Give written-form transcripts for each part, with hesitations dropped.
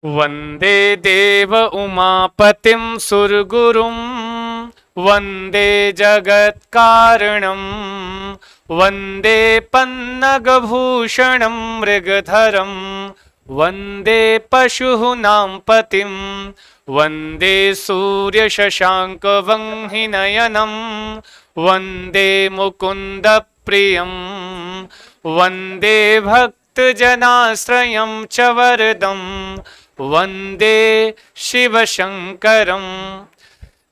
वन्दे देव उमापतिं सुरगुरुं वन्दे जगत्कारणं वन्दे पन्नगभूषणं मृगधरं वन्दे पशूनां पतिं वन्दे सूर्यशशाङ्कवह्निनयनं वन्दे मुकुन्दप्रियं वन्दे भक्तजनाश्रयं च वरदं वंदे शिव शंकरम।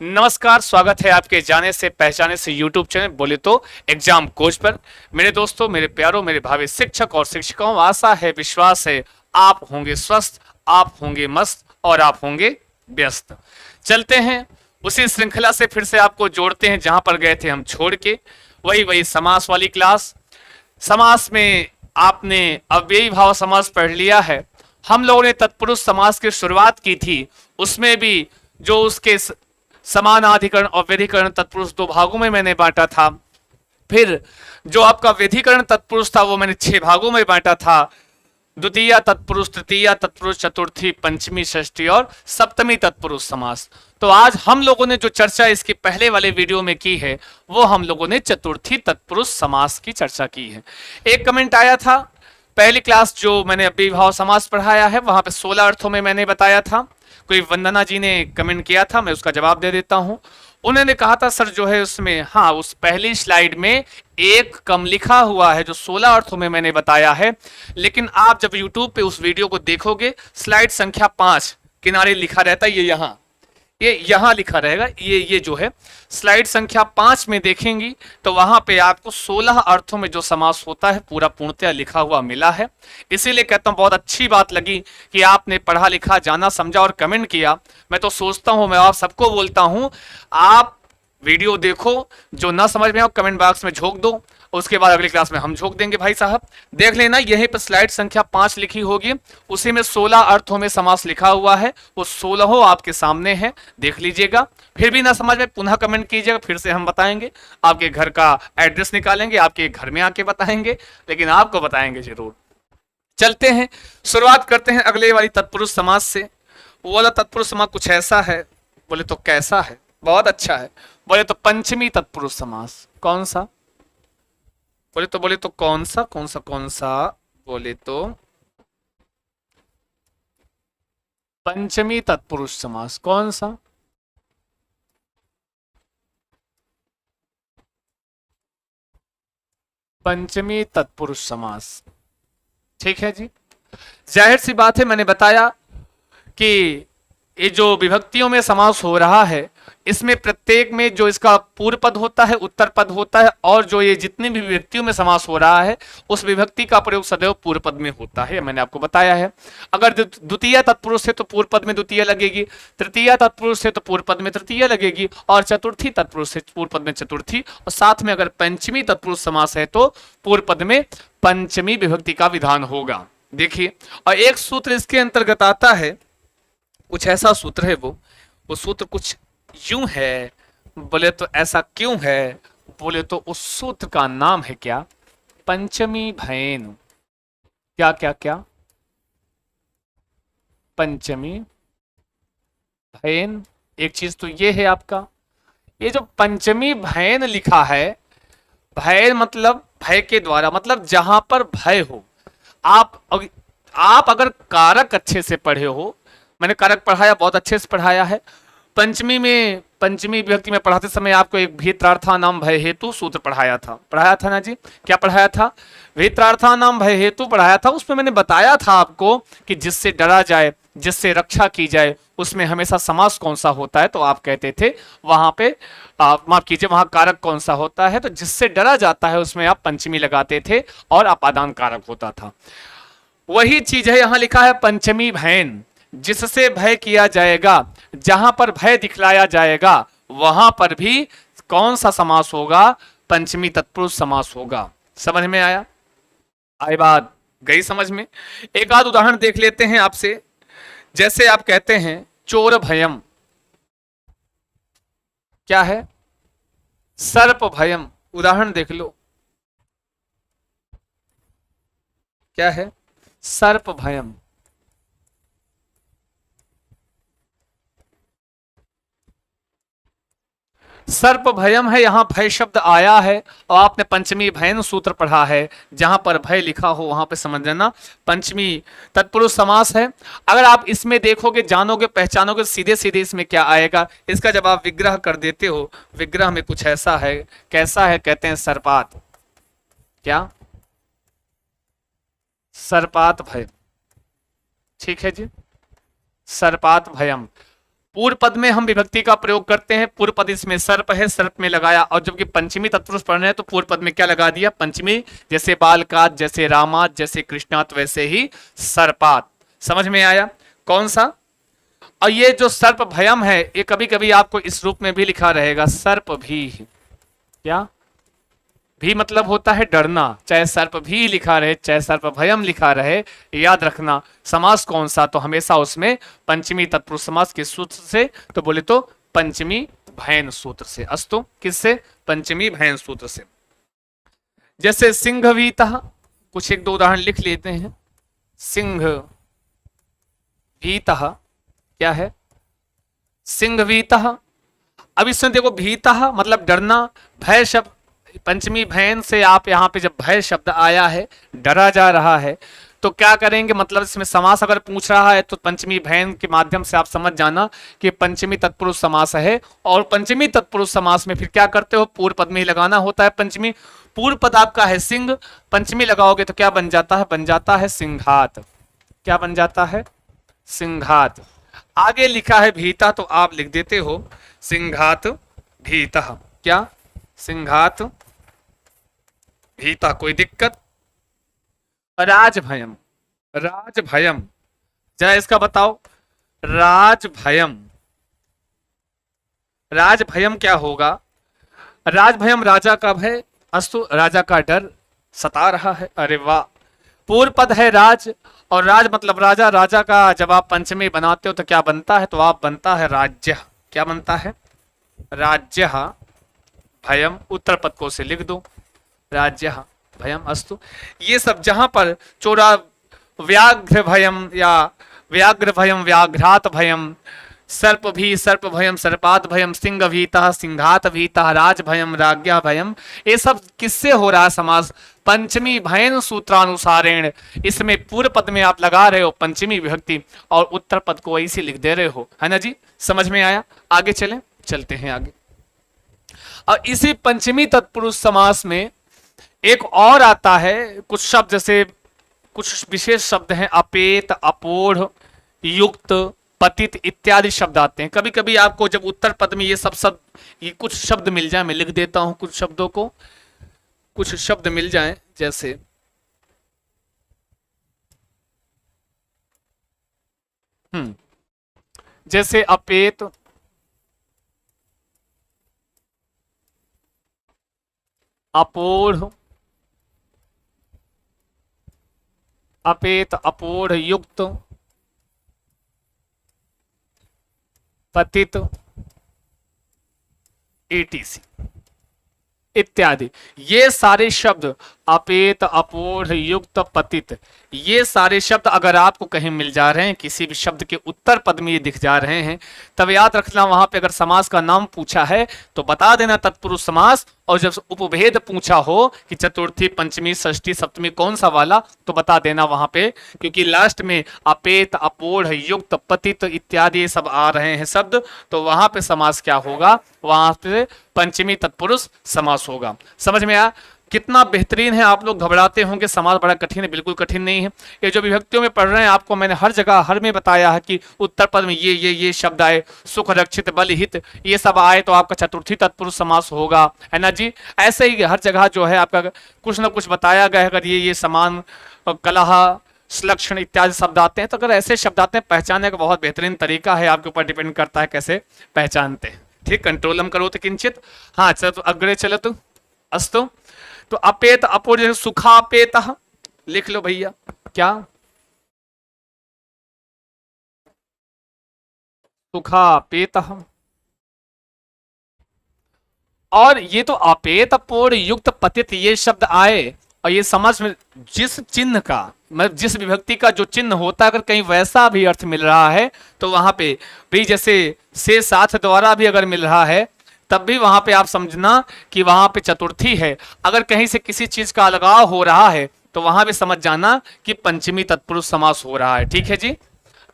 नमस्कार, स्वागत है आपके जाने से पहचाने से यूट्यूब चैनल बोले तो एग्जाम कोच पर। मेरे दोस्तों, मेरे प्यारों, मेरे भावी शिक्षक और शिक्षिकाओं, आशा है, विश्वास है आप होंगे स्वस्थ, आप होंगे मस्त और आप होंगे व्यस्त। चलते हैं उसी श्रृंखला से, फिर से आपको जोड़ते हैं जहां पर गए थे हम छोड़ के। वही समास वाली क्लास। समास में आपने अव्ययी भाव समास पढ़ लिया है। हम लोगों ने तत्पुरुष समास की शुरुआत की थी, उसमें भी जो उसके समानाधिकरण और व्यधिकरण तत्पुरुष दो भागों में मैंने बांटा था। फिर जो आपका व्यधिकरण तत्पुरुष था वो मैंने 6 भागों में बांटा था। द्वितीय तत्पुरुष, तृतीय तत्पुरुष, चतुर्थी, पंचमी, षष्ठी और सप्तमी तत्पुरुष समास। तो आज हम लोगों ने जो चर्चा इसके पहले वाले वीडियो में की है वो हम लोगों ने चतुर्थी तत्पुरुष समास की चर्चा की है। एक कमेंट आया था, पहली क्लास जो मैंने अव्ययीभाव समास पढ़ाया है वहां पे 16 अर्थों में मैंने बताया था। कोई वंदना जी ने कमेंट किया था, मैं उसका जवाब दे देता हूं। उन्होंने कहा था सर जो है उसमें, हाँ, उस पहली स्लाइड में एक कम लिखा हुआ है जो 16 अर्थों में मैंने बताया है, लेकिन आप जब YouTube पे उस वीडियो को देखोगे स्लाइड संख्या 5 किनारे लिखा रहता है, ये यहां लिखा रहेगा, ये जो है स्लाइड संख्या 5 में देखेंगी तो वहां पे आपको 16 अर्थों में जो समास होता है पूरा पूर्णतया लिखा हुआ मिला है। इसीलिए कहता हूं बहुत अच्छी बात लगी कि आपने पढ़ा लिखा, जाना, समझा और कमेंट किया। मैं तो सोचता हूं, मैं आप सबको बोलता हूं, आप वीडियो देखो, जो ना समझ में आओ कमेंट बॉक्स में झोंक दो, उसके बाद अगली क्लास में हम झोंक देंगे। भाई साहब देख लेना, यहीं पर स्लाइड संख्या 5 लिखी होगी, उसी में 16 अर्थों में समास लिखा हुआ है, वो 16 आपके सामने है, देख लीजिएगा। फिर भी ना समझ में पुनः कमेंट कीजिएगा, फिर से हम बताएंगे। आपके घर का एड्रेस निकालेंगे, आपके घर में आके बताएंगे, लेकिन आपको बताएंगे जरूर। चलते हैं, शुरुआत करते हैं अगले वाली तत्पुरुष समास से। वो वाला तत्पुरुष समास कुछ ऐसा है, बोले तो कैसा है, बहुत अच्छा है। बोले तो पंचमी तत्पुरुष समास। कौन सा? बोले तो कौन सा बोले तो पंचमी तत्पुरुष समास। कौन सा? पंचमी तत्पुरुष समास। ठीक है जी, जाहिर सी बात है, मैंने बताया कि ये जो विभक्तियों में समास हो रहा है इसमें प्रत्येक में जो इसका पूर्व पद होता है, उत्तर पद होता है, और जो ये जितनी भी विभक्तियों में समास हो रहा है उस विभक्ति का प्रयोग सदैव पूर्व पद में होता है, मैंने आपको बताया है। अगर द्वितीय तत्पुरुष है तो पूर्व पद में द्वितीय लगेगी, तृतीय तत्पुरुष है तो पूर्व पद में तृतीय लगेगी, और चतुर्थी तत्पुरुष है पूर्व पद में चतुर्थी, और साथ में अगर पंचमी तत्पुरुष समास है तो पूर्व पद में पंचमी विभक्ति का विधान होगा। देखिए, और एक सूत्र इसके अंतर्गत आता है, कुछ ऐसा सूत्र है, वो सूत्र कुछ यूं है। बोले तो ऐसा क्यों है? बोले तो उस सूत्र का नाम है क्या? पंचमी भैन। क्या क्या क्या? पंचमी भैन। एक चीज तो ये है आपका, ये जो पंचमी भैन लिखा है, भय मतलब भय के द्वारा, मतलब जहां पर भय हो। आप अगर कारक अच्छे से पढ़े हो, मैंने कारक पढ़ाया, बहुत अच्छे से पढ़ाया है। पंचमी विभक्ति में पढ़ाते समय आपको एक भीत्रार्थानाम भय हेतु सूत्र पढ़ाया था ना जी? क्या पढ़ाया था? भीत्रार्थानाम भय हेतु पढ़ाया था। उसमें मैंने बताया था आपको कि जिससे डरा जाए, जिससे रक्षा की जाए, उसमें हमेशा समास कौन सा होता है, तो आप कहते थे वहां पे, माफ कीजिए, वहां कारक कौन सा होता है, तो जिससे डरा जाता है उसमें आप पंचमी लगाते थे और अपादान कारक होता था। वही चीज है यहां लिखा है पंचमी भैन, जिससे भय किया जाएगा, जहां पर भय दिखलाया जाएगा वहां पर भी कौन सा समास होगा? पंचमी तत्पुरुष समास होगा। समझ में आया? आई बात गई समझ में? एक आध उदाहरण देख लेते हैं आपसे। जैसे आप कहते हैं चोर भयम, क्या है? सर्प भयम। उदाहरण देख लो, क्या है? सर्प भयम। सर्प भयम है, यहां भय शब्द आया है और आपने पंचमी भयन सूत्र पढ़ा है, जहां पर भय लिखा हो वहां पे समझ लेना पंचमी तत्पुरुष समास है। अगर आप इसमें देखोगे, जानोगे, पहचानोगे, सीधे सीधे इसमें क्या आएगा, इसका जब आप विग्रह कर देते हो, विग्रह में कुछ ऐसा है, कैसा है, कहते हैं सर्पात। क्या? सर्पात भय, ठीक है जी, सर्पात भयम। पूर्व पद में हम विभक्ति का प्रयोग करते हैं, पूर्व पद इसमें सर्प है, सर्प में लगाया, और जबकि पंचमी तत्पुरुष पढ़ रहे हैं तो पूर्व पद में क्या लगा दिया, पंचमी, जैसे बालकात, जैसे रामात, जैसे कृष्णात, वैसे ही सर्पात। समझ में आया कौन सा? और ये जो सर्प भयम है, ये कभी कभी आपको इस रूप में भी लिखा रहेगा, सर्प भी। क्या भी मतलब होता है डरना, चाहे सर्प भी लिखा रहे, चाहे सर्प भयम लिखा रहे, याद रखना समास कौन सा, तो हमेशा उसमें पंचमी तत्पुरुष समास के सूत्र से, तो बोले तो पंचमी भयन सूत्र से। अस्तु, किससे? पंचमी भयन सूत्र से। जैसे सिंह भीतः, कुछ एक दो उदाहरण लिख लेते हैं। सिंह भीतः क्या है? सिंह भीतः। अब इसमें देखो, भीतः मतलब डरना, भय शब्द पंचमी भयन से आप यहाँ पे जब भय शब्द आया है, डरा जा रहा है, तो क्या करेंगे, मतलब इसमें समास अगर पूछ रहा है तो पंचमी भयन के माध्यम से आप समझ जाना कि पंचमी तत्पुरुष समास है। और पंचमी तत्पुरुष समास में फिर क्या करते हो, पूर्व पद में ही लगाना होता है पंचमी। पूर्व पद आपका है सिंह, पंचमी लगाओगे तो क्या बन जाता है, बन जाता है सिंघात। क्या बन जाता है? सिंघात। आगे लिखा है भीता, तो आप लिख देते हो सिंघात भीतः। क्या? सिंघात भीता, कोई दिक्कत? राज भयम, राज भयम, जरा इसका बताओ, राज भयम, राज भयम क्या होगा? राज भयम राजा का भय, अस्तु राजा का डर सता रहा है। अरे वाह, पूर्व पद है राज, और राज मतलब राजा, राजा का जब आप पंचमी बनाते हो तो क्या बनता है, तो आप बनता है राज्य। क्या बनता है? राज्य भयम, उत्तर पद को से लिख दो, राज्य भयम। अस्तु, ये सब जहां पर चोरा, व्याघ्र भयम या व्याघ्र भयम, व्याघ्रात भयम, सर्प भी, सर्प भयम, सर्पात भयम, सिंह भीतः, सिंघात भीतः, राज भयम, राज्ञा भयम, ये सब किससे हो रहा है समास? पंचमी भयन सूत्रानुसारेण। इसमें पूर्व पद में आप लगा रहे हो पंचमी विभक्ति और उत्तर पद को ऐसे लिख दे रहे हो, है ना जी? समझ में आया? आगे चलें, चलते हैं आगे। और इसी पंचमी तत्पुरुष समास में एक और आता है, कुछ शब्द जैसे कुछ विशेष शब्द हैं, अपेत, अपोढ़, युक्त, पतित इत्यादि शब्द आते हैं। कभी कभी आपको जब उत्तर पद में ये सब शब्द, ये कुछ शब्द मिल जाए, मैं लिख देता हूं कुछ शब्दों को, कुछ शब्द मिल जाए, जैसे जैसे अपेत, अपोढ़, अपेत, अपोढ़, युक्त, पतित, एटीसी इत्यादि। ये सारे शब्द अपेत, अपोढ़, युक्त, पतित, ये सारे शब्द अगर आपको कहीं मिल जा रहे हैं, किसी भी शब्द के उत्तर पद में ये दिख जा रहे हैं, तब याद रखना वहां पे अगर समास का नाम पूछा है तो बता देना तत्पुरुष समास, और जब उपभेद पूछा हो कि चतुर्थी, पंचमी, षष्ठी, सप्तमी कौन सा वाला, तो बता देना वहां पे, क्योंकि लास्ट में अपेत, अपोढ़, युक्त, पतित इत्यादि सब आ रहे हैं शब्द, तो वहां पे समास क्या होगा, वहां पे पंचमी तत्पुरुष समास होगा। समझ में आया? कितना बेहतरीन है। आप लोग घबराते होंगे समास बड़ा कठिन है, बिल्कुल कठिन नहीं है। ये जो विभक्तियों में पढ़ रहे हैं, आपको मैंने हर जगह हर में बताया है कि उत्तर पद में ये शब्द आए, सुख, रक्षित, बल, हित, ये सब आए तो आपका चतुर्थी तत्पुरुष समास होगा, है ना जी? ऐसे ही हर जगह जो है आपका कुछ ना कुछ बताया गया है। अगर ये समान, कलह, सुलक्षण इत्यादि शब्द आते हैं, तो अगर ऐसे शब्द आते हैं, पहचानने का बहुत बेहतरीन तरीका है, आपके ऊपर डिपेंड करता है कैसे पहचानते हैं। ठीक, कंट्रोलम करो तो किंचित। हाँ चलो, तो अग्रे चलो तो। अस्तु, तो अपेत, अपोढ़, जैसे सुखापेत लिख लो भैया। क्या? सुखापेत। और ये तो अपेत, अपोढ़, युक्त, पतित ये शब्द आए, और ये समझ में जिस चिन्ह का, मतलब जिस विभक्ति का जो चिन्ह होता है, अगर कहीं वैसा भी अर्थ मिल रहा है तो वहां पे भी, जैसे से साथ द्वारा भी अगर मिल रहा है तब भी वहां पे आप समझना कि वहां पे चतुर्थी है। अगर कहीं से किसी चीज का अलगाव हो रहा है तो वहां भी समझ जाना कि पंचमी तत्पुरुष समास हो रहा है। ठीक है जी,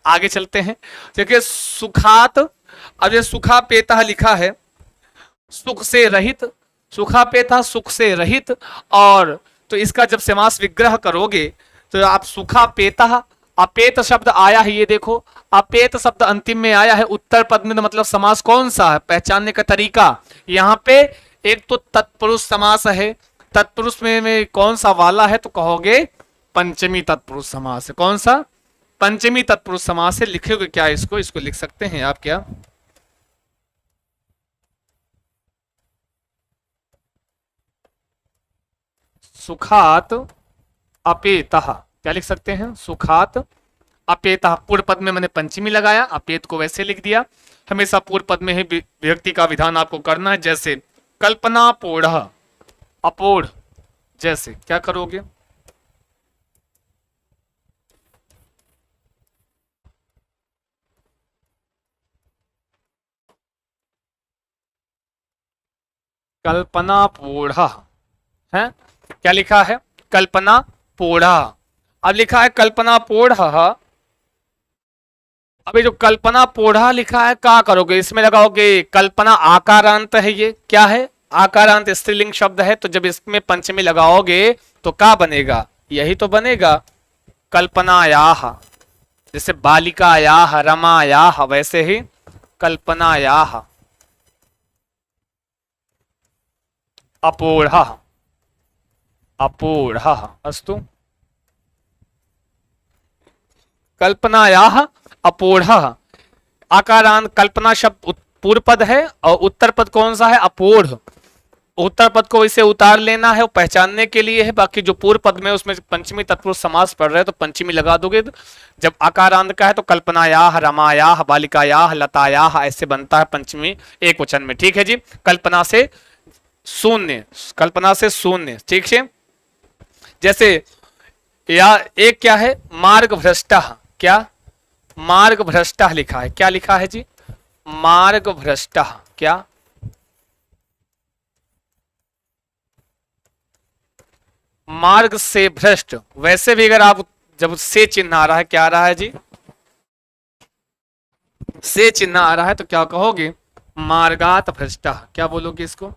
आगे चलते हैं। देखिए सुखात, अब ये सुखा पेता लिखा है, सुख से रहित, सुखा पेता सुख से रहित। और तो इसका जब समास विग्रह करोगे तो आप सुखा पेता, अपेत शब्द आया है, ये देखो अपेत शब्द अंतिम में आया है उत्तर पद में, तो मतलब समास कौन सा है, पहचानने का तरीका। यहाँ पे एक तो तत्पुरुष समास है, तत्पुरुष में कौन सा वाला है तो कहोगे पंचमी तत्पुरुष समास है। कौन सा, पंचमी तत्पुरुष समास है। लिखोगे क्या इसको, इसको लिख सकते हैं आप क्या, सुखात अपेतः, क्या लिख सकते हैं, सुखात अपेतः। पूर्व पद में मैंने पंचमी लगाया, अपेत को वैसे लिख दिया। हमेशा पूर्व पद में ही विभक्ति का विधान आपको करना है। जैसे कल्पना पोढ़, अपोढ़, जैसे क्या करोगे, कल्पना पोढ़ है, क्या लिखा है, कल्पना पोढ़ा। अब लिखा है कल्पना पोढ़, अभी जो कल्पना पोढ़ा लिखा है क्या करोगे, इसमें लगाओगे कल्पना आकारांत है, ये क्या है, आकारांत स्त्रीलिंग शब्द है, तो जब इसमें पंचमी लगाओगे तो क्या बनेगा, यही तो बनेगा कल्पनायाह। जैसे बालिकायाह, रमायाह, वैसे ही कल्पनायाह। अपोढ़, अपोढ़ अस्तु, कल्पनायाह अपोढ़। आकारांत कल्पना शब्द पूर्व पद है और उत्तर पद कौन सा है, अपोढ़। उत्तर पद को इसे उतार लेना है, वो पहचानने के लिए है। बाकी जो पूर्व पद में उसमें पंचमी तत्पुरुष समास पढ़ रहे हैं तो पंचमी लगा दोगे। जब आकारांत का है तो कल्पनायाह, रमायाह, बालिकायाह, लतायाह, ऐसे बनता है पंचमी एक वचन में। ठीक है जी, कल्पना से शून्य, कल्पना से शून्य। ठीक है, जैसे या एक क्या है, मार्ग भ्रष्टा, क्या, मार्ग भ्रष्टा लिखा है, क्या लिखा है जी, मार्ग भ्रष्टा, क्या, मार्ग से भ्रष्ट। वैसे भी अगर आप जब से चिन्ह आ रहा है, क्या आ रहा है जी, से चिन्ह आ रहा है, तो क्या कहोगे, मार्गात भ्रष्टा। क्या बोलोगे इसको,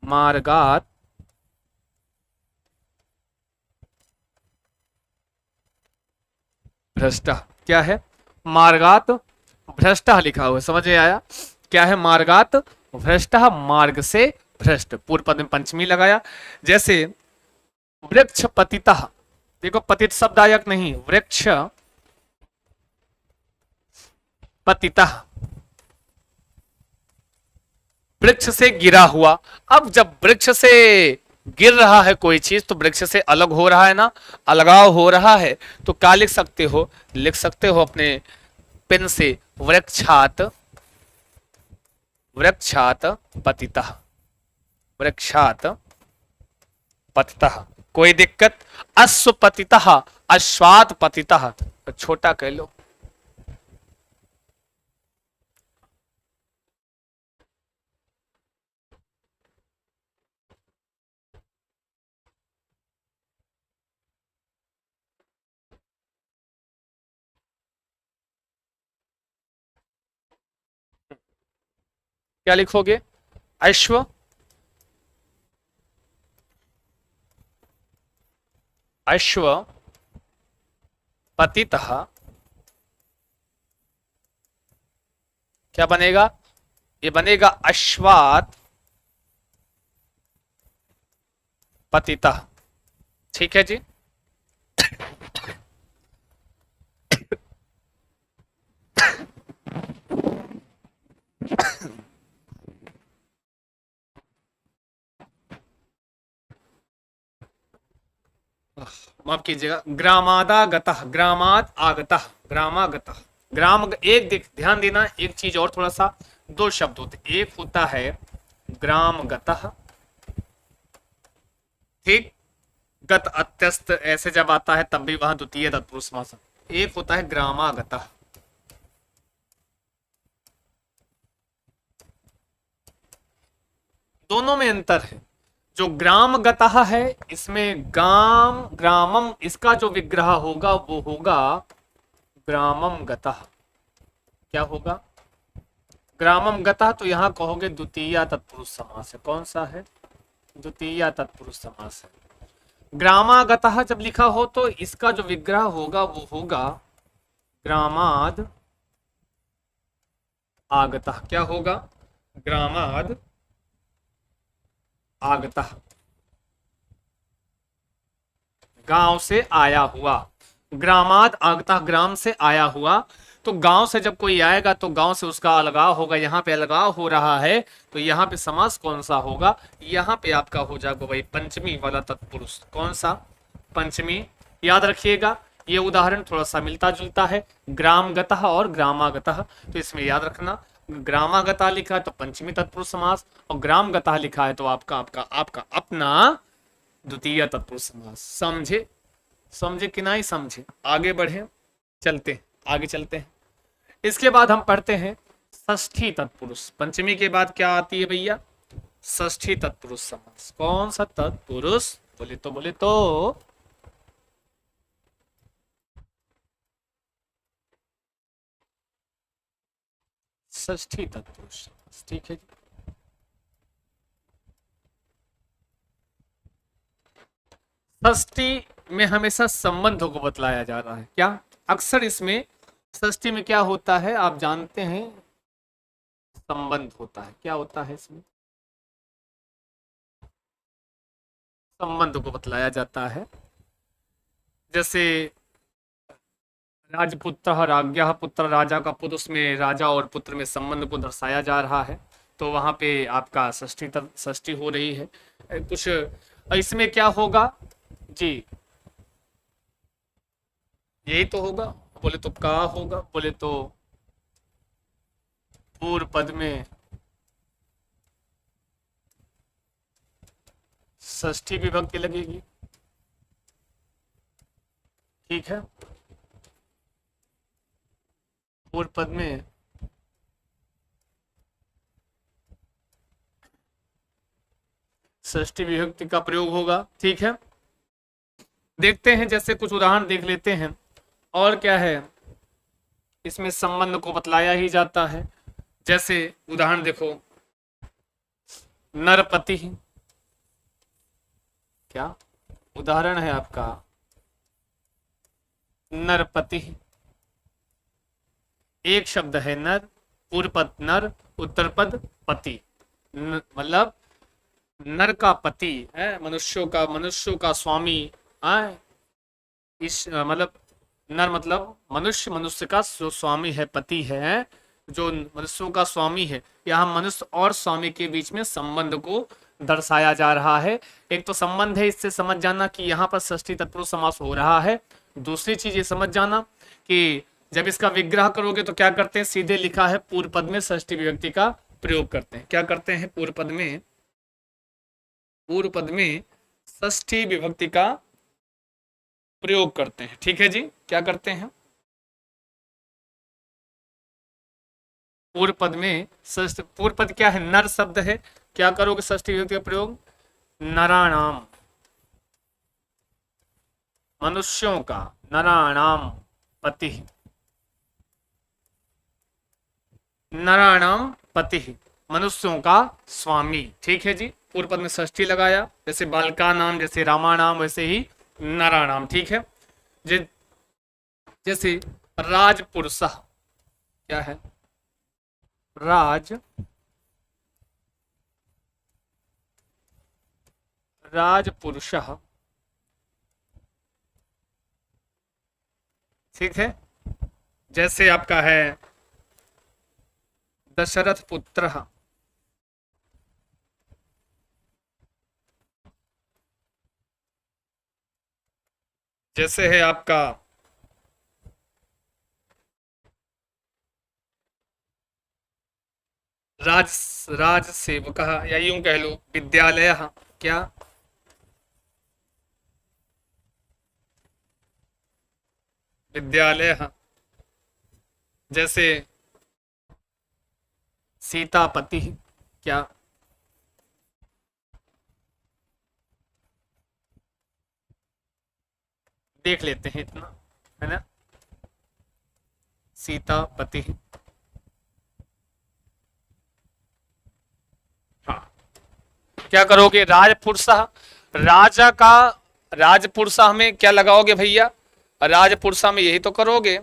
मार्गात भ्रष्टा। क्या है, मार्गात भ्रष्टा लिखा हुआ है, समझ में आया, क्या है, मार्गात भ्रष्टा, मार्ग से भ्रष्ट। पूर्व पद में पंचमी लगाया। जैसे वृक्ष पतिता, देखो पतित शब्दायक नहीं, वृक्ष पतिता, वृक्ष से गिरा हुआ। अब जब वृक्ष से गिर रहा है कोई चीज तो वृक्ष से अलग हो रहा है ना, अलगाव हो रहा है, तो क्या लिख सकते हो, लिख सकते हो अपने पेन से वृक्षात, वृक्षात पतितः, वृक्षात पतितः। कोई दिक्कत, अश्व पतितः, अश्वात पतितः, छोटा कह लो। क्या लिखोगे, अश्व, अश्व पतितः, क्या बनेगा, ये बनेगा अश्वात पतितः। ठीक है जी, माफ कीजिएगा, ग्रामादागतः, ग्रामाद आगतः, ग्रामागतः, ग्राम। एक ध्यान देना, एक चीज और थोड़ा सा, दो शब्द होते, एक होता है ग्रामगतः, ठीक, गत अत्यस्त ऐसे जब आता है तब भी वहां द्वितीय तत्पुरुष समास। एक होता है ग्रामागतः, दोनों में अंतर है। जो ग्राम गतः है इसमें गाम ग्रामम, इसका जो विग्रह होगा वो होगा ग्रामम गतः। क्या होगा? ग्रामम गतः। तो यहां कहोगे द्वितीय तत्पुरुष समास है। कौन सा है? द्वितीय तत्पुरुष समास है। ग्रामागतः जब लिखा हो तो इसका जो विग्रह होगा वो होगा ग्रामाद आगतः। क्या होगा? ग्रामाद आगतः, गांव से आया हुआ। ग्रामाद आगतः, ग्राम से आया हुआ। तो गांव से जब कोई आएगा तो गांव से उसका अलगाव होगा। यहाँ पे अलगाव हो रहा है तो यहाँ पे समास कौन सा होगा? यहाँ पे आपका हो जाएगा भाई पंचमी वाला तत्पुरुष। कौन सा? पंचमी। याद रखिएगा ये उदाहरण थोड़ा सा मिलता जुलता है, ग्रामगतः और ग्रामागतः। तो इसमें याद रखना, ग्रामागतः लिखा है तो पंचमी तत्पुरुष समास, और ग्रामगतः लिखा है तो आपका आपका आपका अपना द्वितीय तत्पुरुष समास। समझे? समझे कि नहीं समझे? आगे बढ़े, चलते हैं, आगे चलते हैं। इसके बाद हम पढ़ते हैं षष्ठी तत्पुरुष। पंचमी के बाद क्या आती है भैया? षष्ठी तत्पुरुष समास। कौन सा तत्पुरुष? बोले तो षष्ठी तत्पुरुष समास। ठीक है जी। षष्ठी में हमेशा संबंधों को बतलाया जा रहा है। क्या? अक्सर इसमें षष्ठी में क्या होता है आप जानते हैं? संबंध होता है। क्या होता है इसमें? संबंध को बतलाया जाता है। जैसे राजपुत्र राज्ञा पुत्र, राजा का पुत्र, उसमें राजा और पुत्र में संबंध को दर्शाया जा रहा है। तो वहां पे आपका षष्ठी हो रही है। कुछ इसमें क्या होगा जी? यही तो होगा। बोले तो का होगा? बोले तो पूर्व पद में षष्ठी विभक्ति लगेगी। ठीक है, पूर्व पद में षष्ठी विभक्ति का प्रयोग होगा। ठीक है, देखते हैं, जैसे कुछ उदाहरण देख लेते हैं। और क्या है इसमें? संबंध को बतलाया ही जाता है। जैसे उदाहरण देखो, नरपति। क्या उदाहरण है आपका? नरपति। एक शब्द है नर, पूर्व पद नर, उत्तर पद पति। मतलब नर का पति है, मनुष्यों का स्वामी है। इस मतलब नर मतलब मनुष्य, मनुष्य का जो स्वामी है, पति है, जो मनुष्यों का स्वामी है। यहाँ मनुष्य और स्वामी के बीच में संबंध को दर्शाया जा रहा है। एक तो संबंध है, इससे समझ जाना कि यहाँ पर षष्ठी तत्पुरुष समास हो रहा है। दूसरी चीज ये समझ जाना कि जब इसका विग्रह करोगे तो क्या करते हैं? सीधे लिखा है पूर्व पद में षष्ठी विभक्ति का प्रयोग करते हैं। क्या करते हैं? पूर्व पद में षष्ठी विभक्ति का प्रयोग करते हैं। ठीक है जी, क्या करते हैं? पूर्व पद में पूर्व पद क्या है? नर शब्द है। क्या करोगे षष्ठी विभक्ति का प्रयोग? नराणाम, मनुष्यों का, नराणाम पति, नराणाम पति, मनुष्यों का स्वामी। ठीक है जी, पूर्व पद में षष्ठी लगाया। जैसे बालका नाम, जैसे रामा नाम, वैसे ही नरा नाम। ठीक है, जैसे राजपुरुष। क्या है? राजपुरुष। ठीक है, जैसे आपका है दशरथ पुत्र। जैसे है आपका राज सेवक, या यूं कह लो विद्यालय। क्या? विद्यालय। जैसे सीतापति। क्या? देख लेते हैं इतना, है ना। सीतापति, हाँ। क्या करोगे, राजपुरुषः, राजा का राजपुरुषः में क्या लगाओगे भैया, राजपुरुषः में यही तो करोगे,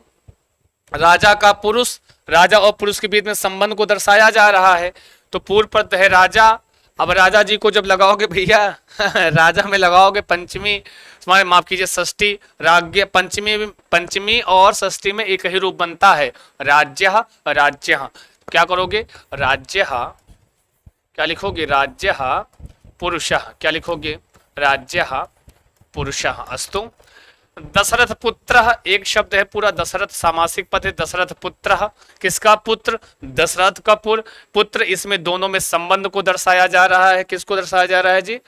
राजा का पुरुष, राजा और पुरुष के बीच में संबंध को दर्शाया जा रहा है, तो पूर्व पद है राजा। अब राजा जी को जब लगाओगे भैया राजा में लगाओगे पंचमी, माफ कीजिए षष्ठी, राज्य, पंचमी, पंचमी और षष्ठी में एक ही रूप बनता है, राज्य, राज्य। क्या करोगे, राज्य, क्या लिखोगे, राज्य पुरुषः, क्या लिखोगे, राज्य पुरुषः। अस्तु। दशरथ पुत्र, एक शब्द है पूरा, दशरथ सामासिक पद है, दशरथ पुत्र, किसका पुत्र, दशरथ का पुत्र। इसमें दोनों में संबंध को दर्शाया जा रहा है, किसको दर्शाया जा रहा है जी,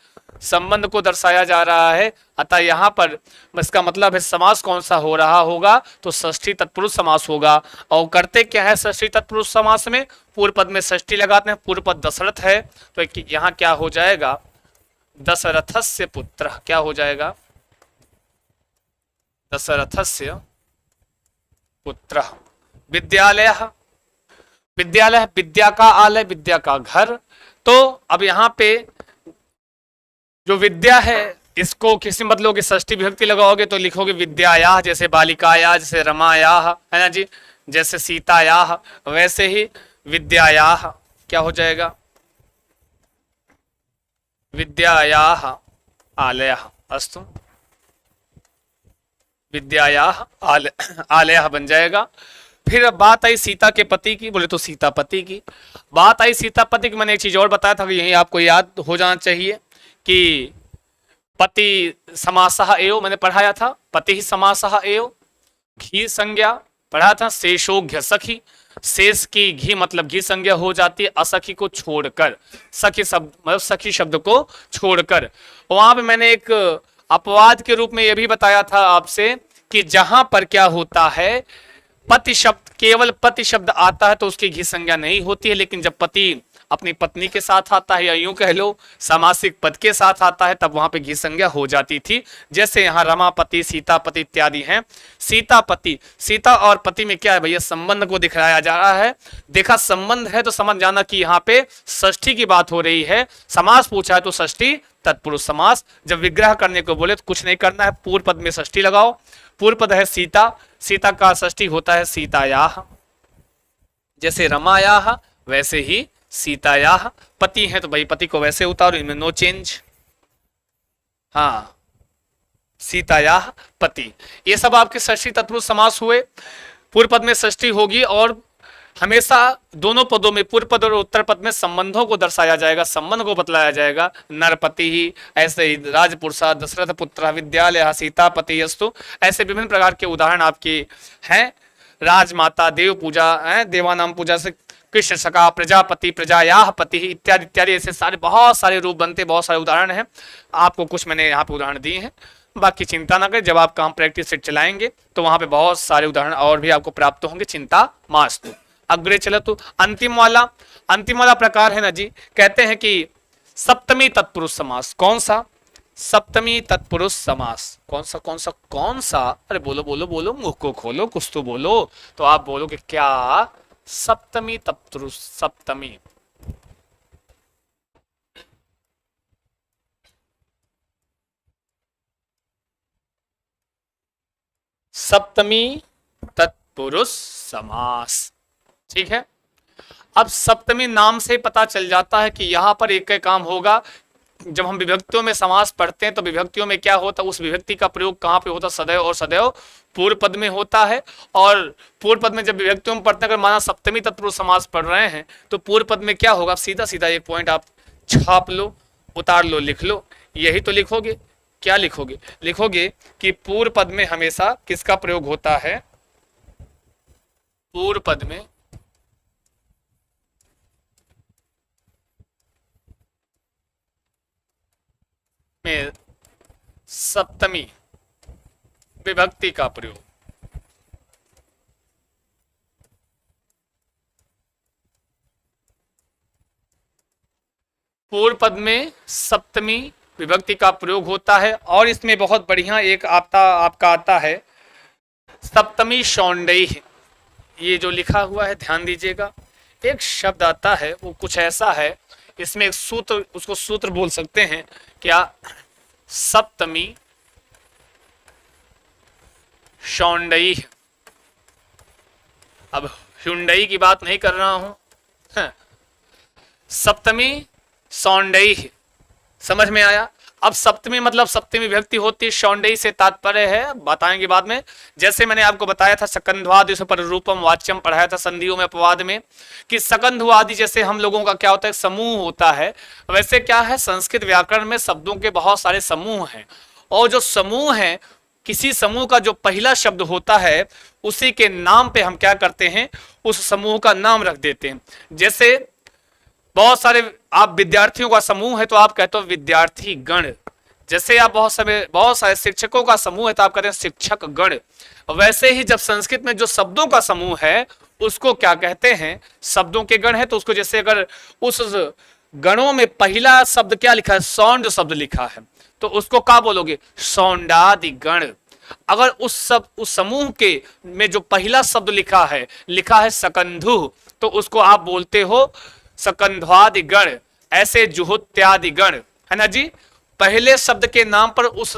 संबंध को दर्शाया जा रहा है। अतः यहाँ पर इसका मतलब है समास कौन सा हो रहा होगा, तो षष्ठी तत्पुरुष समास होगा। और करते क्या है षष्ठी तत्पुरुष समास में, पूर्व पद में षष्ठी लगाते हैं, पूर्व पद दशरथ है, तो यहाँ क्या हो जाएगा, दशरथस्य पुत्र, क्या हो जाएगा, दशरथस्य पुत्र। विद्यालय, विद्यालय विद्या का आलय, विद्या का घर। तो अब यहाँ पे जो विद्या है इसको किसी मतलब की षष्ठी विभक्ति लगाओगे तो लिखोगे विद्यायाः, जैसे बालिकायाः, जैसे रमायाः, है ना जी, जैसे सीतायाः, वैसे ही विद्यायाः क्या हो जाएगा, विद्यायाः आलयः। अस्तु, विद्यायाः आलयः बन जाएगा। फिर बात आई सीता के पति की, बोले तो सीतापति की बात आई, सीतापति की मैंने एक चीज और बताया था कि यही आपको याद हो जाना चाहिए कि पति समासः एव, मैंने पढ़ाया था, पति ही समासः एव, घी संज्ञा पढ़ा था, शेषोघ्य सखी, शेष की घी मतलब घी संज्ञा हो जाती है असखी को छोड़कर, सखी शब्द मतलब सखी शब्द को छोड़कर। वहां पे मैंने एक अपवाद के रूप में यह भी बताया था आपसे कि जहां पर क्या होता है, पति शब्द, केवल पति शब्द आता है तो उसकी घी संज्ञा नहीं होती है, लेकिन जब पति अपनी पत्नी के साथ आता है या यूं कह लो सामासिक पद के साथ आता है तब वहां पे घी संज्ञा हो जाती थी। जैसे यहाँ रमापति, सीतापति इत्यादि हैं। सीतापति, सीता और पति में क्या है भैया, संबंध को दिखाया जा रहा है। देखा संबंध है तो समझ जाना कि यहाँ पे षष्ठी की बात हो रही है। समास पूछा है तो षष्ठी तत्पुरुष समास। जब विग्रह करने को बोले तो कुछ नहीं करना है, पूर्व पद में षष्ठी लगाओ। पूर्व पद है सीता, सीता का षष्ठी होता है सीतायाः, जैसे रमायाः वैसे ही सीतायाः। पति है तो भाई पति को वैसे उतारो, इनमें नो चेंज। हाँ, सीतायाः पति। ये सब आपके षष्ठी तत्पुरुष समास हुए। पूर्व पद में षष्ठी होगी और हमेशा दोनों पदों में, पूर्व पद और उत्तर पद में संबंधों को दर्शाया जाएगा, संबंध को बतलाया जाएगा। नरपति ही, ऐसे ही राजपुरुषा, दशरथ पुत्र, विद्यालय, सीतापति अस्तु, ऐसे विभिन्न प्रकार के उदाहरण आपके हैं। राजमाता, देव पूजा है, देवानाम पूजा से कृष्ण सखा, प्रजापति, प्रजायाः पति इत्यादि इत्यादि, ऐसे सारे बहुत सारे रूप बनते, बहुत सारे उदाहरण हैं। आपको कुछ मैंने यहाँ पे उदाहरण दिए हैं, बाकी चिंता ना करें, जब आप काम प्रैक्टिस सेट चलाएंगे तो वहां पे बहुत सारे उदाहरण और भी आपको प्राप्त होंगे, चिंता मास्तु। अग्रे चलो तो अंतिम वाला प्रकार है ना जी, कहते हैं कि सप्तमी तत्पुरुष समास। कौन सा, सप्तमी तत्पुरुष समास। कौन सा कौन सा कौन सा, अरे बोलो बोलो बोलो, मुंह को खोलो, कुछ तो बोलो। तो आप बोलोगे क्या, सप्तमी तत्पुरुष, सप्तमी। सप्तमी तत्पुरुष समास, ठीक है। अब सप्तमी नाम से पता चल जाता है कि यहां पर एक काम होगा। जब हम विभक्तियों में समास पढ़ते हैं तो विभक्तियों में क्या होता है, उस विभक्ति का प्रयोग कहां पे होता है, सदैव और सदैव पूर्व पद में होता है। और पूर्व पद में जब विभक्तियों में पढ़ते हैं, अगर माना सप्तमी तत्पुरुष समास पढ़ रहे हैं तो पूर्व पद में क्या होगा, सीधा सीधा एक पॉइंट आप छाप लो, उतार लो, लिख लो। यही तो लिखोगे, क्या लिखोगे, लिखोगे कि पूर्व पद में हमेशा किसका प्रयोग होता है, पूर्व पद में सप्तमी विभक्ति का प्रयोग। पूर्व पद में सप्तमी विभक्ति का प्रयोग होता है। और इसमें बहुत बढ़िया एक आपका आता है सप्तमी शौंडई। ये जो लिखा हुआ है ध्यान दीजिएगा, एक शब्द आता है वो कुछ ऐसा है, इसमें एक सूत्र, उसको सूत्र बोल सकते हैं क्या, सप्तमी शौंडई। अब हुंडई की बात नहीं कर रहा हूं, सप्तमी शौंडई, समझ में आया। अब सप्तमी मतलब सप्तमी विभक्ति होती है, शौंडई से तात्पर्य है, बताएंगे बाद में। जैसे मैंने आपको बताया था सकंधवादि पर रूपम वाच्यम पढ़ाया था संधियों में अपवाद में, कि सकंधवादि जैसे हम लोगों का क्या होता है, समूह होता है, वैसे क्या है संस्कृत व्याकरण में शब्दों के बहुत सारे समूह हैं, और जो समूह है, किसी समूह का जो पहला शब्द होता है उसी के नाम पे हम क्या करते हैं, उस समूह का नाम रख देते हैं। जैसे बहुत सारे आप विद्यार्थियों का समूह है तो आप कहते हो विद्यार्थी गण, जैसे आप बहुत सारे शिक्षकों का समूह है तो आप कहते हैं शिक्षक गण। वैसे ही जब संस्कृत में जो शब्दों का समूह है उसको क्या कहते हैं, शब्दों के गण है, तो उसको जैसे अगर उस गणों में पहला शब्द क्या लिखा है, सौंड शब्द लिखा है, तो उसको क्या बोलोगे, सौंडादि गण। अगर उस समूह के में जो पहला शब्द लिखा है सकंधु, तो उसको आप बोलते हो सकंध्वादि गण, ऐसे जुहुत्यादि गण, है ना जी। पहले शब्द के नाम पर उस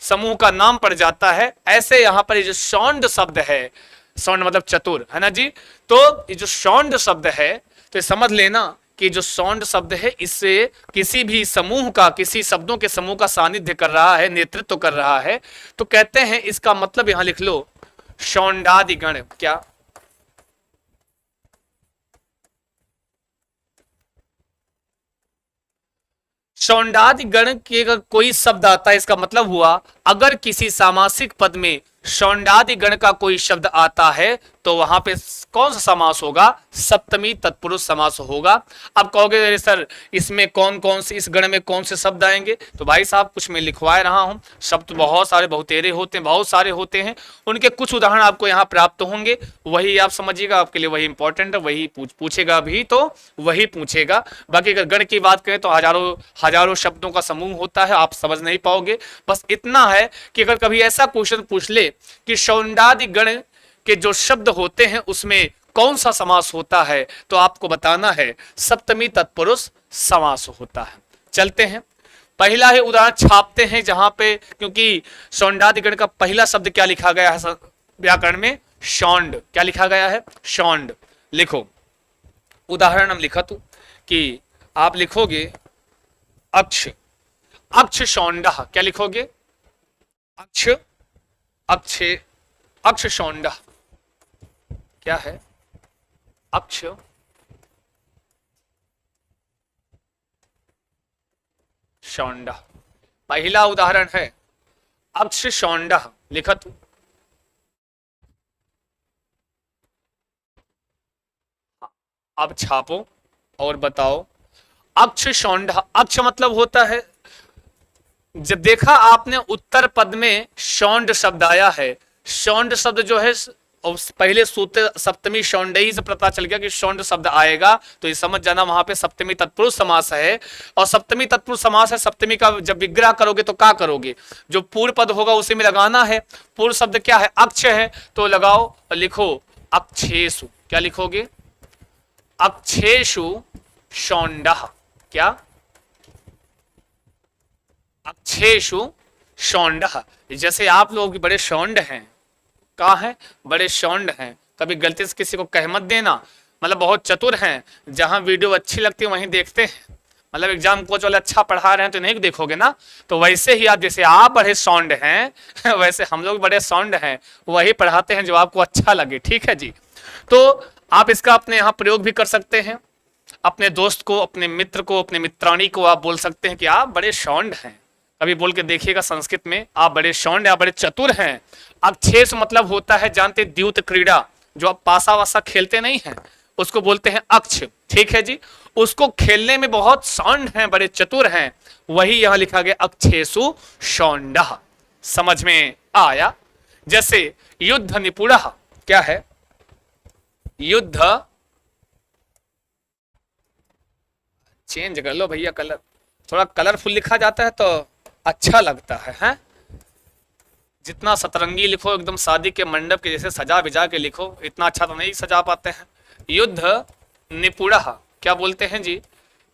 समूह का नाम पड़ जाता है। ऐसे यहां पर ये जो सौंड शब्द है, सौंड मतलब चतुर, है ना जी, तो ये जो सौंड शब्द है, तो ये समझ लेना कि जो सौंड शब्द है इससे किसी भी समूह का, किसी शब्दों के समूह का सानिध्य कर रहा है, नेतृत्व कर रहा है, तो कहते हैं इसका मतलब यहां लिख लो सौंडादि गण। क्या सौंडादि गण के अगर कोई शब्द आता है, इसका मतलब हुआ अगर किसी सामासिक पद में सौंडादि गण का कोई शब्द आता है तो वहां पे कौन सा समास होगा, सप्तमी तत्पुरुष समास होगा। अब कहोगे सर इसमें कौन कौन से, इस गण में कौन से शब्द आएंगे, तो भाई साहब कुछ मैं लिखवा रहा हूं, शब्द बहुत सारे बहुतेरे होते हैं, बहुत सारे होते हैं, उनके कुछ उदाहरण आपको यहाँ प्राप्त होंगे, वही आप समझिएगा, आपके लिए वही इंपॉर्टेंट है, वही पूछेगा भी तो वही पूछेगा। बाकी अगर गण की बात करें तो हजारों हजारों शब्दों का समूह होता है, आप समझ नहीं पाओगे। बस इतना है कि अगर कभी ऐसा क्वेश्चन पूछ ले कि सौंडादि गण के जो शब्द होते हैं उसमें कौन सा समास होता है, तो आपको बताना है सप्तमी तत्पुरुष समास होता है। चलते हैं, पहला ही उदाहरण छापते हैं जहां पे, क्योंकि सौंडादि गण का पहला शब्द क्या लिखा गया है व्याकरण में, शौंड। क्या लिखा गया है, शौंड। लिखो उदाहरण हम लिखा तो कि आप लिखोगे अक्ष, अक्ष शौंडा। क्या लिखोगे, अक्ष, अक्षे, अक्ष शौंडा। क्या है, अक्ष शौंडा। पहला उदाहरण है अक्ष शौंडा, लिखा तू। अब छापो और बताओ अक्ष शौंडा। अक्ष मतलब होता है, जब देखा आपने उत्तर पद में शौंड शब्द आया है, शौंड शब्द जो है, और पहले सूत्र सप्तमी शौंडई से पता चल गया कि शौंड शब्द आएगा, तो ये समझ जाना वहां पे सप्तमी तत्पुरुष समास है। और सप्तमी तत्पुरुष समास है, सप्तमी का जब विग्रह करोगे तो क्या करोगे, जो पूर्व पद होगा उसी में लगाना है। पूर्व शब्द क्या है, अक्ष है, तो लगाओ और लिखो अक्षेषु। क्या लिखोगे, अक्षेषु शौंडा। क्या, अक्षेषु शौंडा। जैसे आप लोग बड़े शौंड हैं, कहाँ हैं, बड़े शौंड हैं, कभी गलती से किसी को कह मत देना, मतलब बहुत चतुर हैं, जहां वीडियो अच्छी लगती है वहीं देखते हैं, मतलब एग्जाम कोच वाले अच्छा पढ़ा रहे हैं तो नहीं देखोगे ना, तो वैसे ही आप, जैसे आप बड़े सौंड हैं वैसे हम लोग बड़े सौंड हैं, वही पढ़ाते हैं जो आपको अच्छा लगे। ठीक है जी, तो आप इसका अपने यहाँ प्रयोग भी कर सकते हैं, अपने दोस्त को, अपने मित्र को, अपने मित्राणी को आप बोल सकते हैं कि आप बड़े शौंड हैं। कभी बोल के देखिएगा संस्कृत में, आप बड़े शौंड, आप बड़े चतुर हैं। अक्षेष मतलब होता है, जानते द्यूत क्रीड़ा, जो आप पासा वासा खेलते नहीं हैं उसको बोलते हैं अक्ष। ठीक है जी, उसको खेलने में बहुत शौंड हैं, बड़े चतुर हैं, वही यहां लिखा गया अक्षेषु शौंडः। समझ में आया। जैसे युद्ध निपुण, क्या है, युद्ध, चेंज कर लो भैया कलर, थोड़ा कलरफुल लिखा जाता है तो अच्छा लगता है, हैं? जितना सतरंगी लिखो, एकदम शादी के मंडप के जैसे सजा बिजा के लिखो, इतना अच्छा तो नहीं सजा पाते हैं। युद्ध निपुणः, क्या बोलते हैं जी?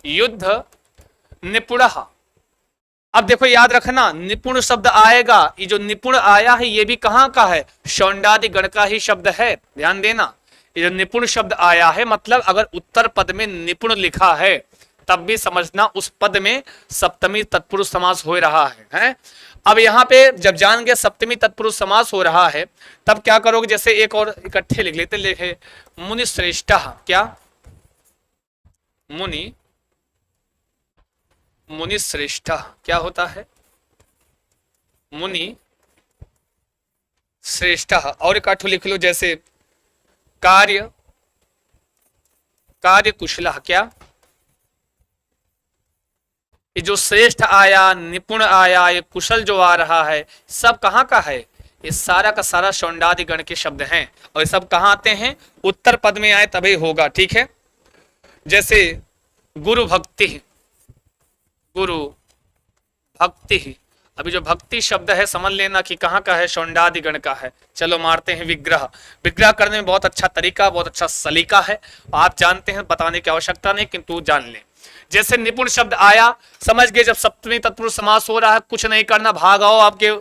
युद्ध निपुणः। अब देखो याद रखना, निपुण शब्द आएगा, ये जो निपुण आया है ये भी कहाँ का है? शौंडादि गण का ही शब्द है, ध्यान देना। ये जो निपुण शब्द आया है मतलब अगर उत्तर पद में निपुण लिखा है तब भी समझना उस पद में सप्तमी तत्पुरुष समास हो रहा है? अब यहाँ पे जब जान गए सप्तमी तत्पुरुष समास हो रहा है तब क्या करोगे? जैसे एक और इकट्ठे लिख लेते, लिखे मुनि श्रेष्ठ, क्या? मुनि, मुनि श्रेष्ठ क्या होता है? मुनि श्रेष्ठ। और एक लिख लो, जैसे कार्य, कार्य कुशल, क्या? ये जो श्रेष्ठ आया, निपुण आया, ये कुशल जो आ रहा है, सब कहाँ का है? ये सारा का सारा शौंडादि गण के शब्द हैं। और ये सब कहाँ आते हैं? उत्तर पद में आए तभी होगा, ठीक है? जैसे गुरु भक्ति, गुरु भक्ति। अभी जो भक्ति शब्द है समझ लेना कि कहाँ का है? शौंडादि गण का है। चलो मारते हैं विग्रह। विग्रह करने में बहुत अच्छा तरीका, बहुत अच्छा सलीका है, आप जानते हैं, बताने की आवश्यकता नहीं, किंतु जान लें। जैसे निपुण शब्द आया, समझ गए, जब सप्तमी तत्पुरुष समास हो रहा है, कुछ नहीं करना, भाग आओ आपके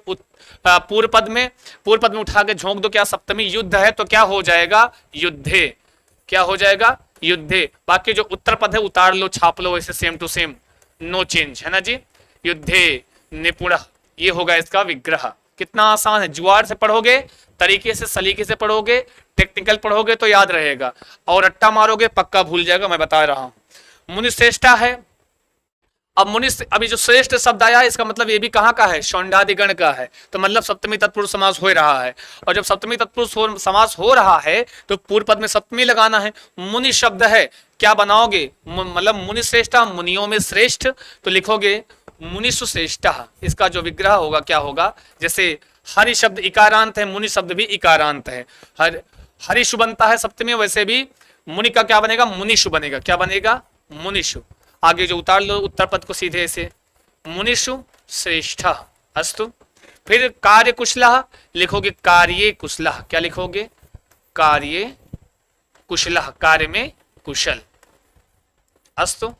पूर्व पद में, पूर्व पद में उठा के झोंक दो, क्या? सप्तमी युद्ध है तो क्या हो जाएगा? युद्धे। क्या हो जाएगा? युद्धे। बाकी जो उत्तर पद है उतार लो, छाप लो, ऐसे same to same, no change, है ना जी? युद्धे निपुण, ये होगा इसका विग्रह। कितना आसान है, जुआर से पढ़ोगे, तरीके से सलीके से पढ़ोगे, टेक्निकल पढ़ोगे तो याद रहेगा, और रट्टा मारोगे पक्का भूल जाएगा, मैं बता रहा हूं। मुनि श्रेष्ठा है। अब मुनि, अभी जो श्रेष्ठ शब्द आया इसका मतलब ये भी कहाँ का है? शौंडादि गण का है, तो मतलब सप्तमी तत्पुरुष समास हो रहा है। और जब सप्तमी तत्पुरुष समास हो रहा है तो पूर्व पद में सप्तमी लगाना है। मुनि शब्द है, क्या बनाओगे? मतलब मुनि श्रेष्ठा, मुनियों में श्रेष्ठ, तो लिखोगे मुनिषु श्रेष्ठ। इसका जो विग्रह होगा क्या होगा? जैसे हरि शब्द इकारांत है, मुनि शब्द भी इकारांत है, हरिषु बनता है सप्तमी, वैसे भी मुनि का क्या बनेगा? मुनिषु बनेगा। क्या बनेगा? मुनिषु। आगे जो उतार लो उत्तर पद को सीधे से, मुनिषु श्रेष्ठ अस्तु। फिर कार्य कुशलः लिखोगे कार्ये कुशलः, क्या लिखोगे? कार्ये कुशलः, कार्य में कुशल अस्तु।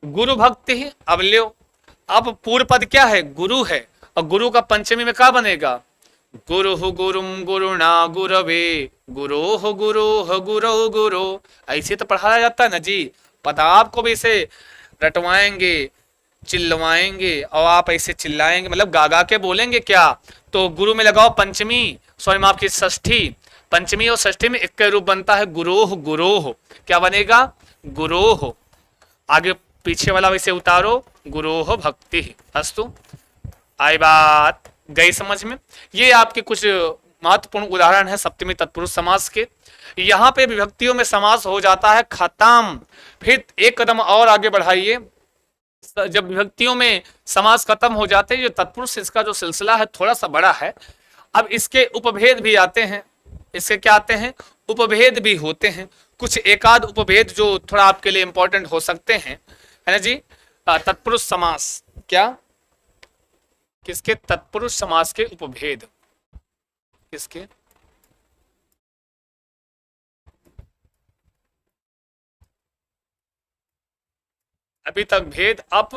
गुरु भक्ति, अब लो, अब पूर्व पद क्या है? गुरु है, और गुरु का पंचमी में क्या बनेगा? गुरु गुरुम गुरुणा गुरवे, गुरोह गुरोह गुरो गुरो। ऐसे तो पढ़ाया जाता है ना जी, पता आपको भी इसे रटवाएंगे, चिल्लवाएंगे, और आप ऐसे चिल्लाएंगे, मतलब गा गा के बोलेंगे क्या? तो गुरु में लगाओ पंचमी, सॉरी माफ की षष्ठी, पंचमी और षष्ठी में एक रूप बनता है गुरोह गुरोह। क्या बनेगा? गुरोह। आगे पीछे वाला वैसे उतारो, गुरोह भक्ति अस्तु। आई बात गई समझ में? ये आपके कुछ महत्वपूर्ण उदाहरण है सप्तमी तत्पुरुष समास के। यहाँ पे विभक्तियों में समास हो जाता है खत्म। फिर एक कदम और आगे बढ़ाइए, जब विभक्तियों में समास खत्म हो जाते हैं, जो तत्पुरुष इसका जो सिलसिला है थोड़ा सा बड़ा है। अब इसके उपभेद भी आते हैं, इसके क्या आते हैं? उपभेद भी होते हैं। कुछ एकाध उपभेद जो थोड़ा आपके लिए इंपॉर्टेंट हो सकते हैं, है ना जी? तत्पुरुष समास, क्या? किसके? तत्पुरुष समास के उपभेद, किसके? अभी तक भेद अप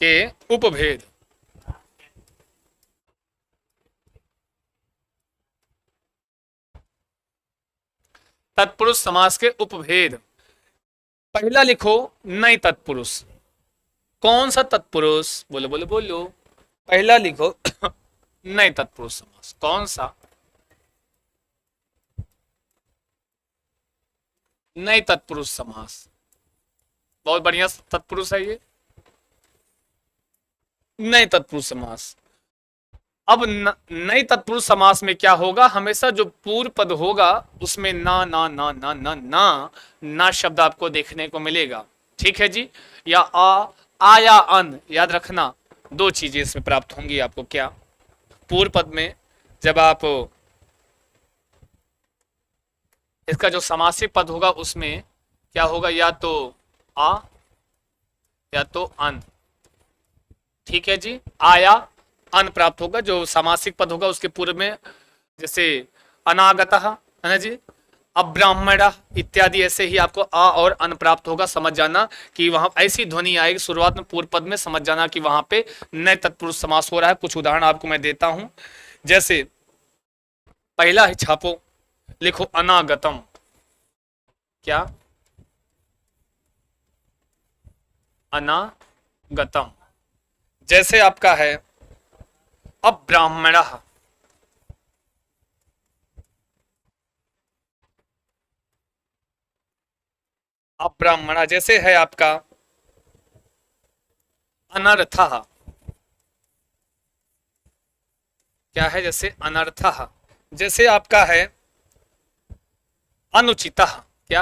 के उपभेद, तत्पुरुष समास के उपभेद। पहला लिखो नई तत्पुरुष। कौन सा तत्पुरुष? बोलो बोलो बोलो। पहला लिखो नई तत्पुरुष समास। कौन सा? नई तत्पुरुष समास। बहुत बढ़िया तत्पुरुष है ये, नई तत्पुरुष समास। अब नई तत्पुरुष समास में क्या होगा? हमेशा जो पूर्व पद होगा उसमें ना ना ना ना ना ना ना शब्द आपको देखने को मिलेगा, ठीक है जी? या आ या अन, याद रखना, दो चीजें इसमें प्राप्त होंगी आपको। क्या? पूर्व पद में जब आप इसका जो समासिक पद होगा उसमें क्या होगा, या तो आ या तो अन। ठीक है जी, आ या अन प्राप्त होगा। जो सामासिक पद होगा उसके पूर्व में, जैसे अनागतः है ना जी, अब्राह्मण इत्यादि, ऐसे ही आपको आ और अन प्राप्त होगा। समझ जाना कि वहां ऐसी ध्वनि आएगी शुरुआत में पूर्व पद में, समझ जाना कि वहां पे नए तत्पुरुष समास हो रहा है। कुछ उदाहरण आपको मैं देता हूं, जैसे पहला ही छापो, लिखो अनागतम। क्या? अनागतम। जैसे आपका है अब्राह्मण, अब्राह्मण। जैसे है आपका अनर्थः। क्या है? जैसे अनर्थः। जैसे आपका है अनुचितः। क्या?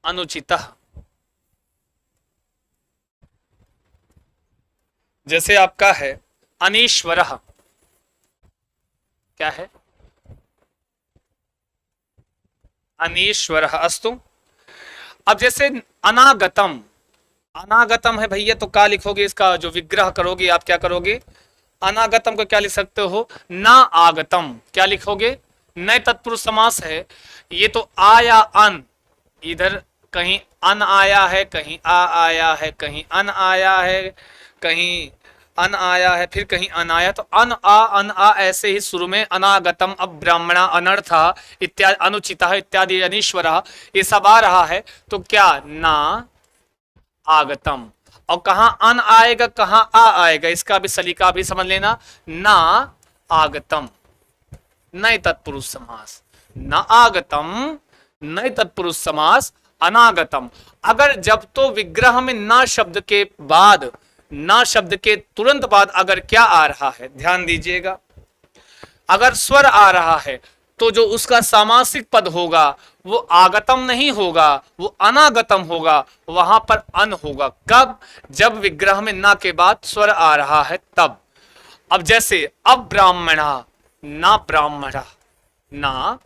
अनुचितः। जैसे आपका है अनीश्वरः। क्या है? अनीश्वरः। अस्तु। अब जैसे अनागतम, अनागतम है भैया, तो क्या लिखोगे? इसका जो विग्रह करोगे आप, क्या करोगे? अनागतम को क्या लिख सकते हो? ना आगतम। क्या लिखोगे? नए तत्पुरुष समास है ये, तो आ या अन, इधर कहीं अन आया है, कहीं आ आया है, कहीं अन आया है, कहीं अन आया है, फिर कहीं अन आया, तो अन आ ऐसे ही शुरू में अनागतम, अब ब्राह्मणा, अनर्था इत्यादि, अनुचिता इत्यादि, अनीश्वरा, ये सब आ रहा है। तो क्या? ना आगतम। और कहां अन आएगा, कहां आ आएगा, इसका भी सलीका भी समझ लेना। ना आगतम नए तत्पुरुष समास, न आगतम नए तत्पुरुष समास, अनागतम। अगर जब तो विग्रह में ना शब्द के बाद, ना शब्द के तुरंत बाद अगर क्या आ रहा है, ध्यान दीजिएगा, अगर स्वर आ रहा है तो जो उसका सामासिक पद होगा वो आगतम नहीं होगा, वो अनागतम होगा, वहां पर अन होगा। कब? जब विग्रह में ना के बाद स्वर आ रहा है तब। अब जैसे अब्राह्मणा, ना ब्राह्मणा, ना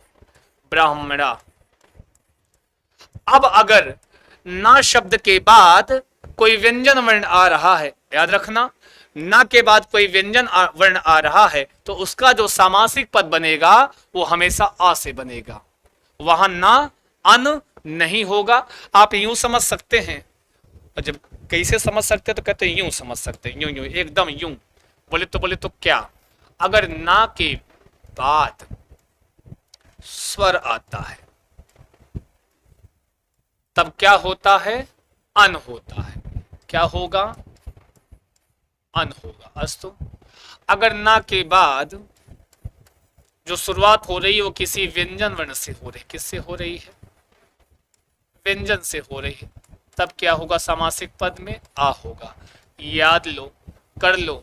ब्राह्मणा। अब अगर ना शब्द के बाद कोई व्यंजन वर्ण आ रहा है, याद रखना, ना के बाद कोई व्यंजन वर्ण आ रहा है तो उसका जो सामासिक पद बनेगा वो हमेशा आ से बनेगा, वहां ना अन नहीं होगा। आप यूं समझ सकते हैं, और जब कैसे समझ सकते हैं तो कहते हैं यूं समझ सकते हैं, यूं यूं एकदम यूं। बोले तो क्या? अगर ना के बाद स्वर आता है तब क्या होता है? अन होता है। क्या होगा? अन होगा। अस्तु। अगर ना के बाद जो शुरुआत हो रही है वो किसी व्यंजन वर्ण से हो रही है, किससे हो रही है? व्यंजन से हो रही है, तब क्या होगा? सामासिक पद में आ होगा। याद लो, कर लो,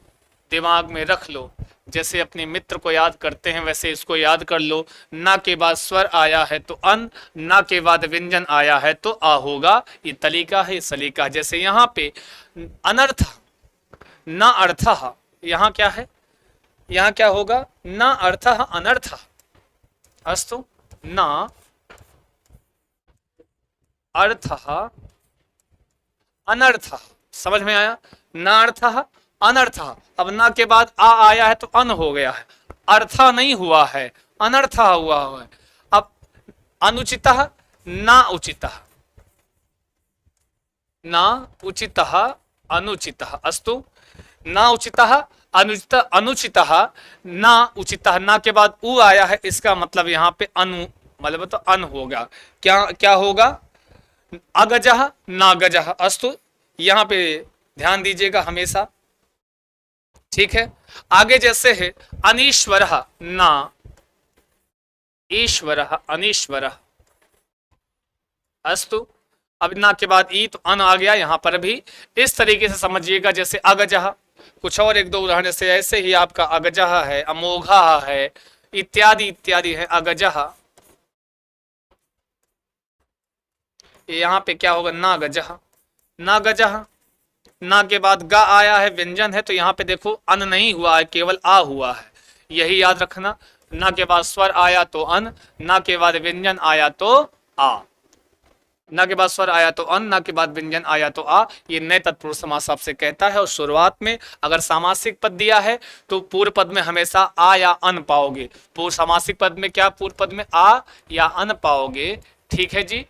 दिमाग में रख लो, जैसे अपने मित्र को याद करते हैं वैसे इसको याद कर लो। ना के बाद स्वर आया है तो अन, ना के बाद व्यंजन आया है तो आ होगा। ये तरीका है, सलीका। जैसे यहाँ पे अनर्थ, ना अर्थ, यहाँ क्या है? यहाँ क्या होगा? ना अर्थ अनर्थ। अस्तु। ना अर्थ अनर्थ। समझ में आया? ना अर्थ अनर्थ। अब ना के बाद आ आया है तो अन हो गया है, अर्थ नहीं हुआ है, अनर्थ हुआ है। अब अनुचित, ना उचित, ना उचित, अनुचित। अस्तु। ना उचित, अनुचित, अनुचित, ना उचित। ना के बाद उ आया है, इसका मतलब यहाँ पे अनु, मतलब तो अन होगा। क्या क्या होगा? अगजह, नागजह। अस्तु। यहाँ पे ध्यान दीजिएगा हमेशा, ठीक है। आगे जैसे है अनीश्वर, ना ईश्वर, अनीश्वर। अस्तु। अब ना के बाद ई तो अन आ गया, यहां पर भी इस तरीके से समझिएगा। जैसे अगजह, कुछ और एक दो उदाहरण से ऐसे ही आपका अगजह है, अमोघा है, इत्यादि इत्यादि है। अगजह, यहाँ पे क्या होगा? ना गजह, ना गजह। ना के बाद गा आया है, व्यंजन है, तो यहाँ पे देखो अन नहीं हुआ है, केवल आ हुआ है, यही याद रखना। ना के बाद स्वर आया तो अन, ना के बाद व्यंजन आया तो आ, ना के बाद स्वर आया तो अन, ना के बाद व्यंजन आया तो आ, ये नए तत्पुरुष समास आपसे कहता है। और शुरुआत में अगर सामासिक पद दिया है तो पूर्व पद में हमेशा आ या अन पाओगे। पूर्व सामासिक पद में क्या पूर्व पद में आ या अन पाओगे, ठीक है जी।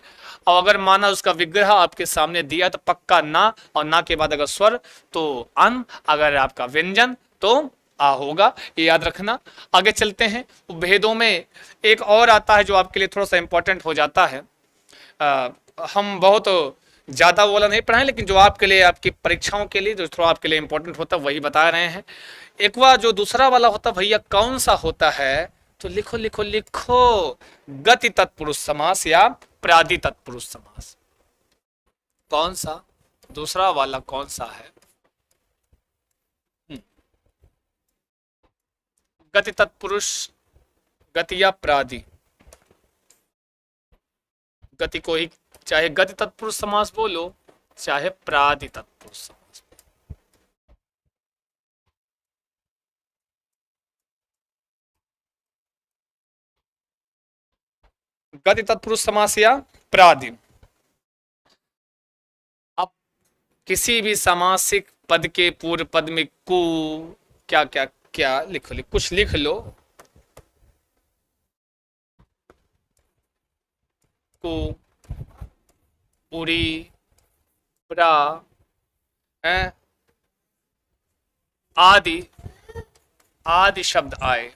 और अगर माना उसका विग्रह आपके सामने दिया तो पक्का ना, और ना के बाद अगर स्वर तो अन, अगर आपका व्यंजन तो आ होगा, ये याद रखना। आगे चलते हैं। भेदों में एक और आता है जो आपके लिए थोड़ा सा इंपॉर्टेंट हो जाता है। हम बहुत ज़्यादा वाला नहीं पढ़ाएं, लेकिन जो आपके लिए आपकी परीक्षाओं के लिए जो थोड़ा आपके लिए इंपॉर्टेंट होता है वही बता रहे हैं। एक बार जो दूसरा वाला होता भैया कौन सा होता है, तो लिखो लिखो लिखो, गति तत्पुरुष समास या प्रादि तत्पुरुष समास। कौन सा दूसरा वाला कौन सा है? गति तत्पुरुष, गति या प्रादि, गति को ही चाहे गति तत्पुरुष समास बोलो चाहे प्रादि तत्पुरुष समास। गति तत्पुरुष समास या प्रादि। अब किसी भी समासिक पद के पूर्व पद में कु क्या क्या क्या लिखो, कुछ लिख लो। कु, पुरी, प्रा, आदि आदि शब्द आए।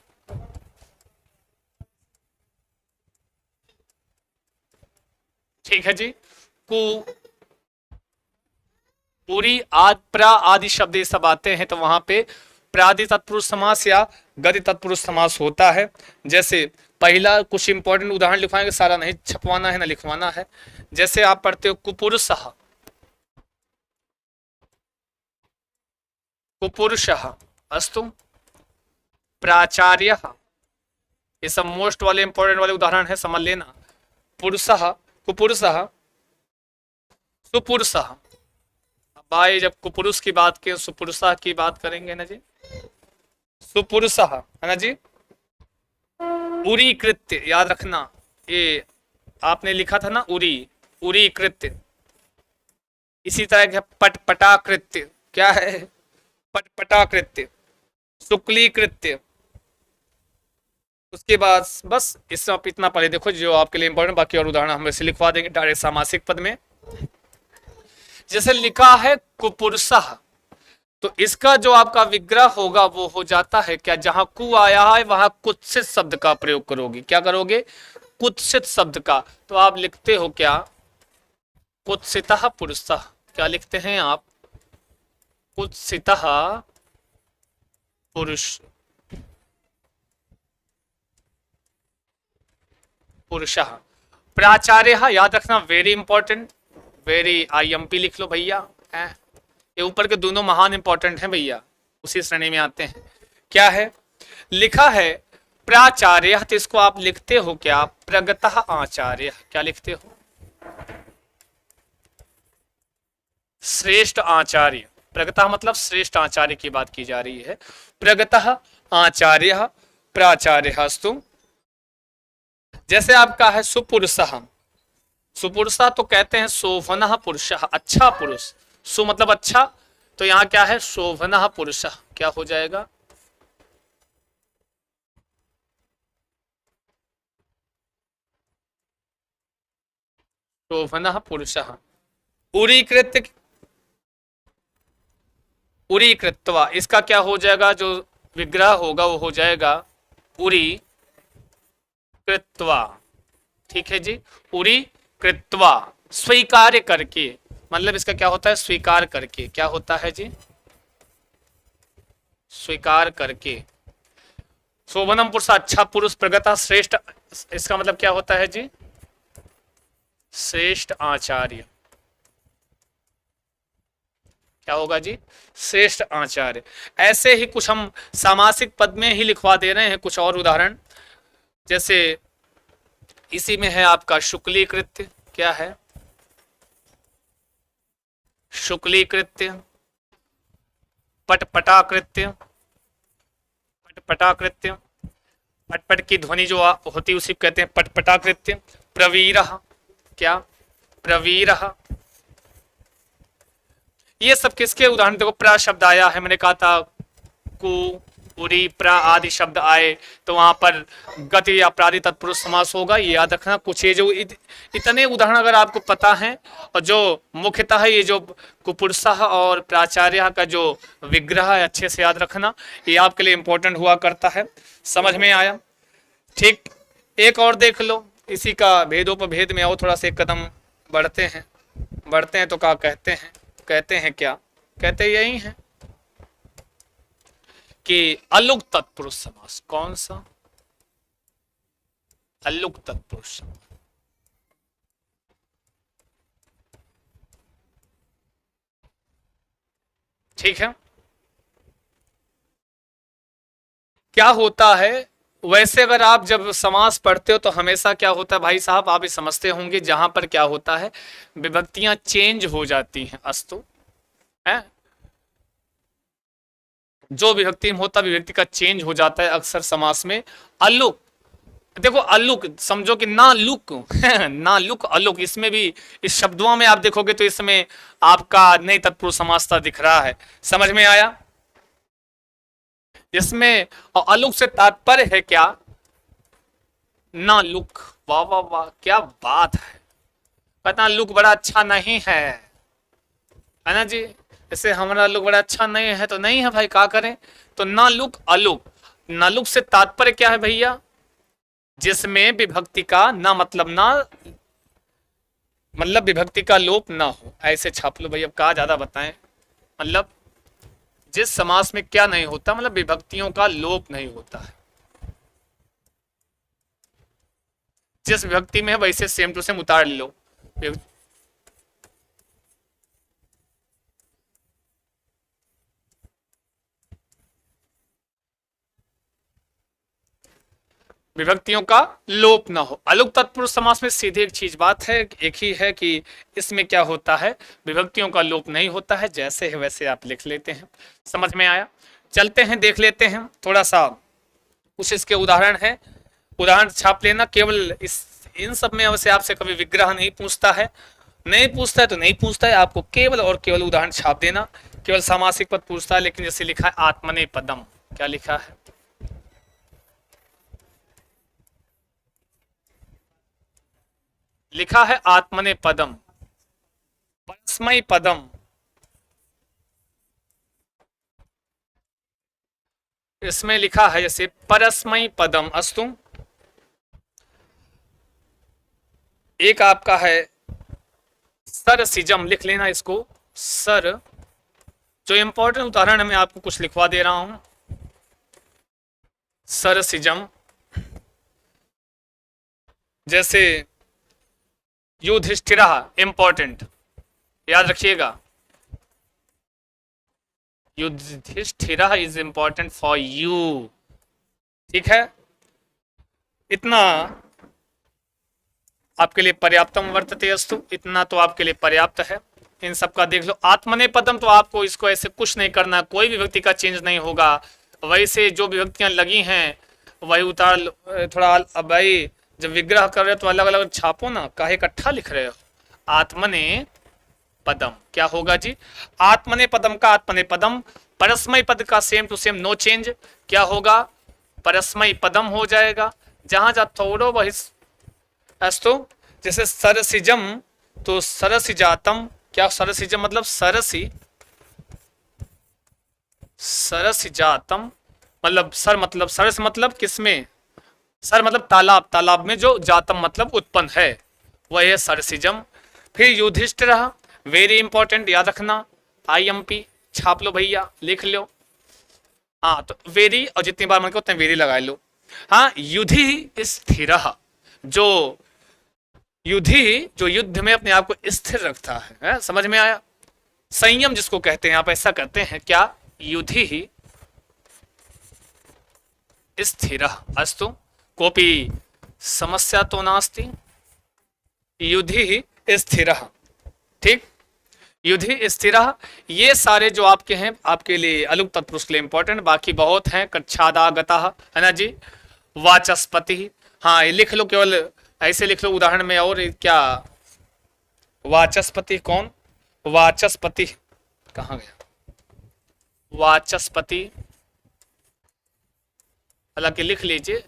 ठीक है जी। कु, पूरी, आद, प्रा आदि शब्द ये सब आते हैं तो वहां पे प्रादि तत्पुरुष समास या गति तत्पुरुष समास होता है। जैसे पहला कुछ इंपॉर्टेंट उदाहरण लिखवाएंगे, सारा नहीं छपवाना है ना लिखवाना है। जैसे आप पढ़ते हो कुपुरुषः, कुपुरुषः अस्तु, प्राचार्यः, ये सब मोस्ट वाले इंपॉर्टेंट वाले उदाहरण है, समझ लेना। पुरुषः, कुपुरुषः, सुपुरुषः। भाई जब कुपुरुष की बात करें सुपुरुषः की बात करेंगे ना जी, सुपुरुषः है ना जी। उरी कृत्य याद रखना, ये आपने लिखा था ना उरी, उरी कृत्य। इसी तरह के पटपटा कृत्य, क्या है पटपटा कृत्य, शुक्ली कृत्य। उसके बाद बस इससे आप इतना पढ़े देखो जो आपके लिए इंपॉर्टेंट, बाकी और उदाहरण हम वैसे लिखवा देंगे डायरेक्ट सामासिक पद में। जैसे लिखा है कुपुरुषः, तो इसका जो आपका विग्रह होगा वो हो जाता है क्या, जहां कु आया है वहां कुत्सित शब्द का प्रयोग करोगे। क्या करोगे? कुत्सित शब्द का। तो आप लिखते हो क्या, कुत्सितः पुरुषः। क्या लिखते हैं आप? कुत्सितः पुरुष, पुरुषः। प्राचार्य याद रखना, वेरी इंपॉर्टेंट, वेरी आईएमपी लिख लो भैया। ये ऊपर के दोनों महान इंपॉर्टेंट हैं भैया, उसी श्रेणी में आते हैं। क्या है लिखा है? प्राचार्य, तो इसको आप लिखते हो क्या, प्रगतः आचार्य। क्या लिखते हो? श्रेष्ठ आचार्य। प्रगतः मतलब श्रेष्ठ आचार्य की बात की जा रही है। प्रगतः आचार्य प्राचार्यस्तु। जैसे आपका है सुपुरुषः, सुपुरुषः तो कहते हैं शोभनः पुरुषः, अच्छा पुरुष। सु मतलब अच्छा, तो यहाँ क्या है, शोभनः पुरुषः। क्या हो जाएगा? शोभनः पुरुषः। उरीकृत्य, उरीकृत्वा, इसका क्या हो जाएगा, जो विग्रह होगा वो हो जाएगा उरी कृत्वा। ठीक है जी, उरी कृत्वा, स्वीकार करके, मतलब इसका क्या होता है, स्वीकार करके। क्या होता है जी? स्वीकार करके। शोभनम पुरुष, अच्छा पुरुष। प्रगता, श्रेष्ठ, इसका मतलब क्या होता है जी, श्रेष्ठ आचार्य। क्या होगा जी, श्रेष्ठ आचार्य। ऐसे ही कुछ हम सामासिक पद में ही लिखवा दे रहे हैं कुछ और उदाहरण। जैसे इसी में है आपका शुक्लीकृत्य। क्या है? शुक्लीकृत्य, पटपटाकृत्य, पटपटाकृत्य, पटपट की ध्वनि जो होती है उसी को कहते हैं पटपटाकृत्य। प्रवीरः, क्या प्रवीरः। ये सब किसके उदाहरण, देखो प्र शब्द आया है, मैंने कहा था कु उरी प्र आदि शब्द आए तो वहां पर गति या प्रादि तत्पुरुष समास होगा, ये याद रखना। कुछ ये जो इतने उदाहरण अगर आपको पता है, और जो मुख्यतः ये जो कुपुरुषः और प्राचार्य का जो विग्रह है अच्छे से याद रखना, ये आपके लिए इंपॉर्टेंट हुआ करता है। समझ में आया? ठीक, एक और देख लो, इसी का भेदोपभेद में आओ, थोड़ा सा एक कदम बढ़ते हैं तो क्या कहते हैं क्या कहते यही है कि अलुक तत्पुरुष समास। कौन सा? अलुक तत्पुरुष समास। ठीक है, क्या होता है वैसे, अगर आप जब समास पढ़ते हो तो हमेशा क्या होता है भाई साहब, आप ये समझते होंगे, जहां पर क्या होता है विभक्तियां चेंज हो जाती हैं, अस्तु है, जो विभक्ति में होता विभक्ति का चेंज हो जाता है अक्सर समास में। अलुक, देखो अलुक समझो कि ना लुक ना लुक अलुक, इसमें भी इस शब्दों में आप देखोगे तो इसमें आपका नई तत्पुरुष समासता दिख रहा है। समझ में आया? इसमें और अलुक से तात्पर्य है क्या? ना लुक। वाह वाह वाह, क्या बात है। पता लुक बड़ा अच्छा नहीं है ना जी, जैसे हमारा लुक बड़ा अच्छा नहीं है तो नहीं है भाई, क्या करें। तो ना लुक अलुक, ना लुक से तात्पर्य क्या है भैया? जिसमें विभक्ति का ना मतलब विभक्ति का लोप ना हो, ऐसे छाप लो भाई। अब कहा ज्यादा बताएं, मतलब जिस समास में क्या नहीं होता, मतलब विभक्तियों का लोप नहीं होता है, जिस विभक्ति में है वैसे सेम टू सेम उतार लो। विभक्तियों का लोप ना हो। अलुक तत्पुरुष समास में सीधे एक चीज बात है, एक ही है कि इसमें क्या होता है, विभक्तियों का लोप नहीं होता है, जैसे है वैसे आप लिख लेते हैं। समझ में आया? चलते हैं, देख लेते हैं थोड़ा सा कुछ इसके उदाहरण है, उदाहरण छाप लेना। केवल इन सब में वैसे आपसे कभी विग्रह नहीं पूछता है, नहीं पूछता है तो नहीं पूछता है, आपको केवल और केवल उदाहरण छाप देना। केवल सामासिक पद पूछता है, लेकिन जैसे लिखा है आत्मनेपदम, क्या लिखा है? लिखा है आत्मनेपदम, परस्मै पदम। इसमें लिखा है जैसे परस्मै पदम अस्तु। एक आपका है सरसिजम, लिख लेना इसको, सर। जो इंपॉर्टेंट उदाहरण है मैं आपको कुछ लिखवा दे रहा हूं। सरसिजम जैसे युधिष्ठिरः, इंपॉर्टेंट याद रखिएगा, युधिष्ठिरः इज इंपॉर्टेंट फॉर यू। ठीक है, इतना आपके लिए पर्याप्तम वर्तते अस्तु, इतना तो आपके लिए पर्याप्त है। इन सब का देख लो। आत्मनेपदम तो आपको इसको ऐसे कुछ नहीं करना, कोई भी विभक्ति का चेंज नहीं होगा, वैसे जो विभक्तियां लगी हैं वही उतार लो। थोड़ा अब भाई जब विग्रह कर रहे हो तो अलग अलग छापो ना, काहे इकट्ठा लिख रहे हो। आत्मने पदम क्या होगा जी? आत्मने पदम का आत्मने पदम, परस्मै पद का same to same no change, क्या होगा? परस्मै पदम हो जाएगा। जहां जहां थोड़ो वही अस्तु। जैसे सरसिजम तो सरसिजातम, क्या सरसिजम मतलब सरसी, सरसिजातम मतलब सर, मतलब सरस मतलब किसमें? सर मतलब तालाब, तालाब में जो जातम मतलब उत्पन्न है वह है सरसिजम। फिर युधिष्ठिर, वेरी इंपॉर्टेंट याद रखना, IMP छाप लो भैया, लिख लो। हाँ तो वेरी, और जितनी बार मन को उतने वेरी लगा लो। हाँ युधि स्थिर, जो युधि जो युद्ध में अपने आप को स्थिर रखता है, समझ में आया? संयम जिसको कहते हैं, आप ऐसा करते हैं क्या? युधि स्थिर अस्तु, कोपी समस्या तो नास्ति, युधि स्थिर। ठीक, युधि स्थिर, ये सारे जो आपके हैं आपके लिए अलुक तत्पुरुष के लिए इंपॉर्टेंट, बाकी बहुत हैं। कच्छादागतः है ना जी, वाचस्पति। हाँ ये लिख लो, केवल ऐसे लिख लो उदाहरण में। और क्या वाचस्पति कौन? वाचस्पति कहाँ गया? वाचस्पति हालांकि लिख लीजिए।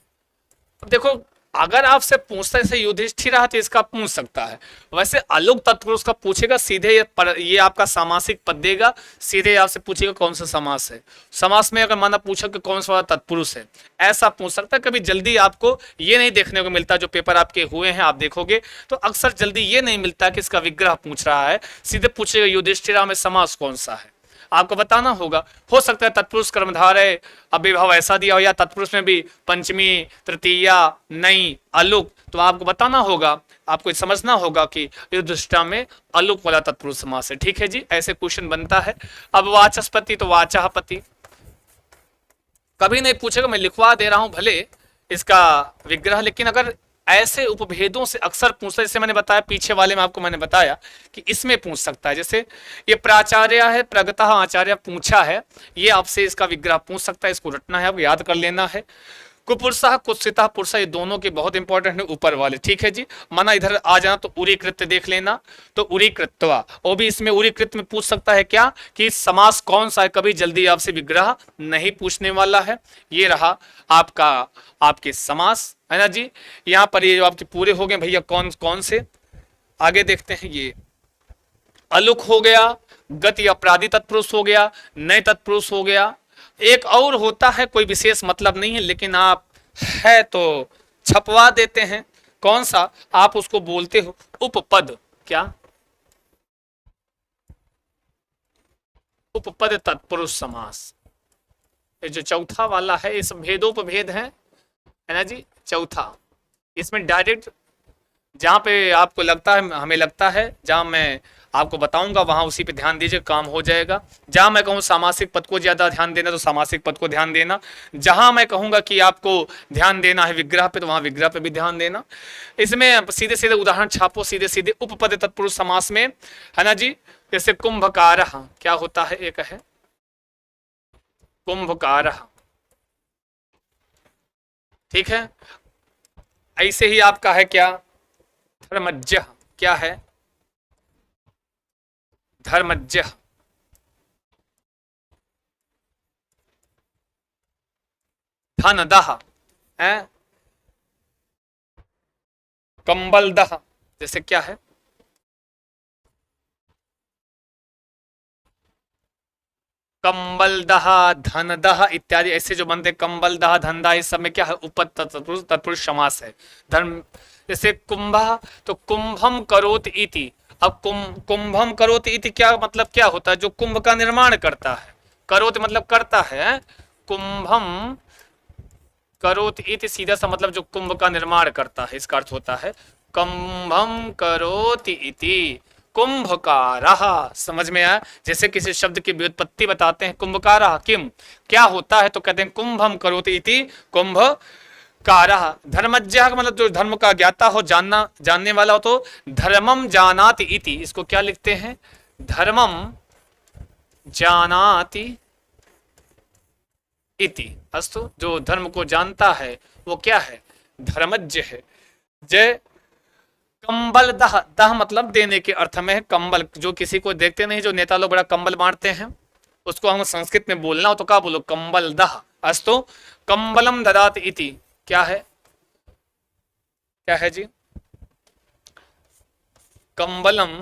अब देखो अगर आपसे पूछता है जैसे युधिष्ठिर रहा तो इसका पूछ सकता है, वैसे अलुक तत्पुरुष का पूछेगा सीधे ये आपका सामासिक पद देगा, सीधे आपसे पूछेगा कौन सा समास है। समास में अगर माना पूछा कि कौन सा तत्पुरुष है, ऐसा पूछ सकता है। कभी जल्दी आपको ये नहीं देखने को मिलता, जो पेपर आपके हुए हैं आप देखोगे तो अक्सर जल्दी ये नहीं मिलता कि इसका विग्रह पूछ रहा है, सीधे पूछेगा युधिष्ठिरा में समास कौन सा है, आपको बताना होगा। हो सकता है तत्पुरुष कर्मधारय अभिभाव ऐसा दिया हो, या तत्पुरुष में भी पंचमी तृतीया नई अलुक, तो आपको बताना होगा, आपको समझना होगा कि युधिष्ठिर में अलुक वाला तत्पुरुष समास है। ठीक है जी, ऐसे क्वेश्चन बनता है। अब वाचस्पति तो वाचापति कभी नहीं पूछेगा, मैं लिखवा दे रहा हूं भले इसका विग्रह, लेकिन अगर ऐसे उपभेदों से अक्सर पूछता है, जैसे मैंने बताया पीछे वाले में आपको मैंने बताया कि इसमें पूछ सकता है। जैसे ये प्राचार्य है, प्रगतः आचार्य पूछा है, ये आपसे इसका विग्रह पूछ सकता है, इसको रटना है, आपको याद कर लेना है। कुपुरुषः कुत्सितः पुरुषः, ये दोनों के बहुत इंपॉर्टेंट है ऊपर वाले। ठीक है जी, माना इधर आ जाना तो उरी कृत्य देख लेना, तो उरी कृत्वा, वो भी इसमें उरी कृत्य में पूछ सकता है क्या कि समास कौन सा है, कभी जल्दी आपसे विग्रह नहीं पूछने वाला है। ये रहा आपका आपके समास है ना जी। यहाँ पर ये जो आपके पूरे हो गए भैया, कौन कौन से, आगे देखते हैं। ये अलुक हो गया, गति अपराधी तत्पुरुष हो गया, नए तत्पुरुष हो गया। एक और होता है, कोई विशेष मतलब नहीं है, लेकिन आप है तो छपवा देते हैं। कौन सा? आप उसको बोलते हो उपपद। क्या? उपपद तत्पुरुष समास। ये जो चौथा वाला है, इस भेदोपभेद है ना जी, चौथा। इसमें डायरेक्ट जहां पे आपको लगता है, हमें लगता है, जहां मैं आपको बताऊंगा वहां उसी पे ध्यान दीजिए, काम हो जाएगा। जहां मैं कहूँ सामासिक पद को ज्यादा ध्यान देना तो सामासिक पद को ध्यान देना, जहां मैं कहूंगा कि आपको ध्यान देना है विग्रह पे तो वहां विग्रह पे भी ध्यान देना। इसमें सीधे सीधे उदाहरण छापो, सीधे सीधे उपपद तत्पुरुष समास में है ना जी। जैसे कुंभकारः, क्या होता है? एक है कुंभकारः, ठीक है। ऐसे ही आपका है क्या? धर्मज्ञः, क्या है? धर्मज्ञः। धनदः है, कंबलदः, जैसे क्या है? कंबलदः, धनदः इत्यादि ऐसे जो बनते, कंबलदः धनदः, इस सब में क्या है? उपपद तत्पुरुष समास है। धर्म जैसे कुंभा, तो कुंभम करोति इति। अब कुंभम करोति इति क्या मतलब, क्या होता है? जो कुंभ का निर्माण करता है। करोति मतलब करता है, कुंभम करोति इति सीधा सा मतलब जो कुंभ का निर्माण करता है, इसका अर्थ होता है कुंभम करोति इति कुंभकारः। समझ में आया? जैसे किसी शब्द की व्युत्पत्ति बताते हैं, कुंभकारः किम, क्या होता है, तो कहते हैं कुंभम करोति इति कुंभकारः। धर्मज्ञः का मतलब जो धर्म का ज्ञाता हो, जानना जानने वाला हो, तो धर्मम जानाति इति, इसको क्या लिखते हैं? धर्मम जानाति इति। अस्तु, जो धर्म को जानता है वो क्या है? धर्मज्ञ है। जय कंबल दह, दह मतलब देने के अर्थ में है। कंबल जो किसी को देखते नहीं, जो नेता लोग बड़ा कंबल बांटते हैं, उसको हम संस्कृत में बोलना हो तो क्या बोलो? कंबल दह। अस्तु, कंबलम ददात इति, क्या है? क्या है जी? कंबलम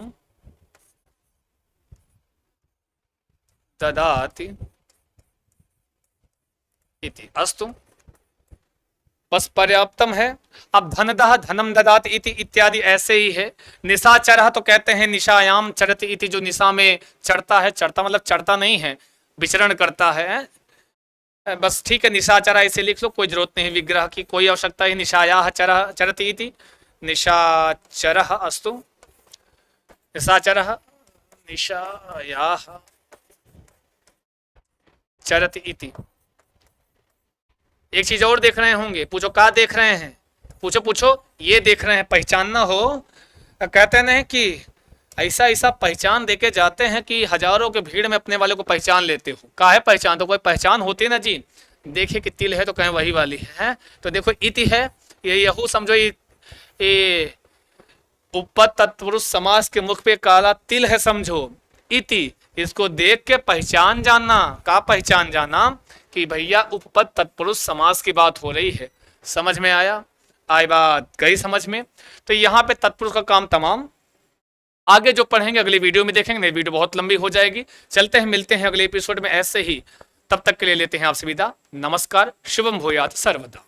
ददाति इति। अस्तु, बस पर्याप्तम है। अब धनदः धनम ददाति इति इत्यादि ऐसे ही है। निशाचरः तो कहते हैं निशायाम चरति इति, जो निशा में चढ़ता है। चढ़ता मतलब चढ़ता नहीं है, विचरण करता है। बस ठीक है, निशाचर ऐसे लिख लो, कोई जरूरत नहीं विग्रह की, कोई आवश्यकता ही। निशायाः चरः चरति इति, निशाचरः। अस्तु, निशाचरः निशायाः चरति इति। एक चीज और देख रहे होंगे, पूछो क्या देख रहे हैं? पूछो पूछो, ये देख रहे हैं, पहचानना हो। कहते हैं कि ऐसा ऐसा पहचान देके जाते हैं कि हजारों के भीड़ में अपने वाले को पहचान लेते हो। काहे पहचान? तो कोई पहचान होती है ना जी। देखिए कि तिल है तो कहें वही वाली है। तो देखो इति है, ये यहू समझो, ये उपपद तत्पुरुष समास के मुख पे काला तिल है समझो। इति, इसको देख के पहचान जानना। का पहचान जाना कि भैया उपपद तत्पुरुष समास की बात हो रही है। समझ में आया? आई बात गई समझ में? तो यहाँ पे तत्पुरुष का काम तमाम। आगे जो पढ़ेंगे अगली वीडियो में देखेंगे, नहीं वीडियो बहुत लंबी हो जाएगी। चलते हैं, मिलते हैं अगले एपिसोड में ऐसे ही। तब तक के लिए लेते हैं आपसे विदा। नमस्कार, शुभम भूयात सर्वदा।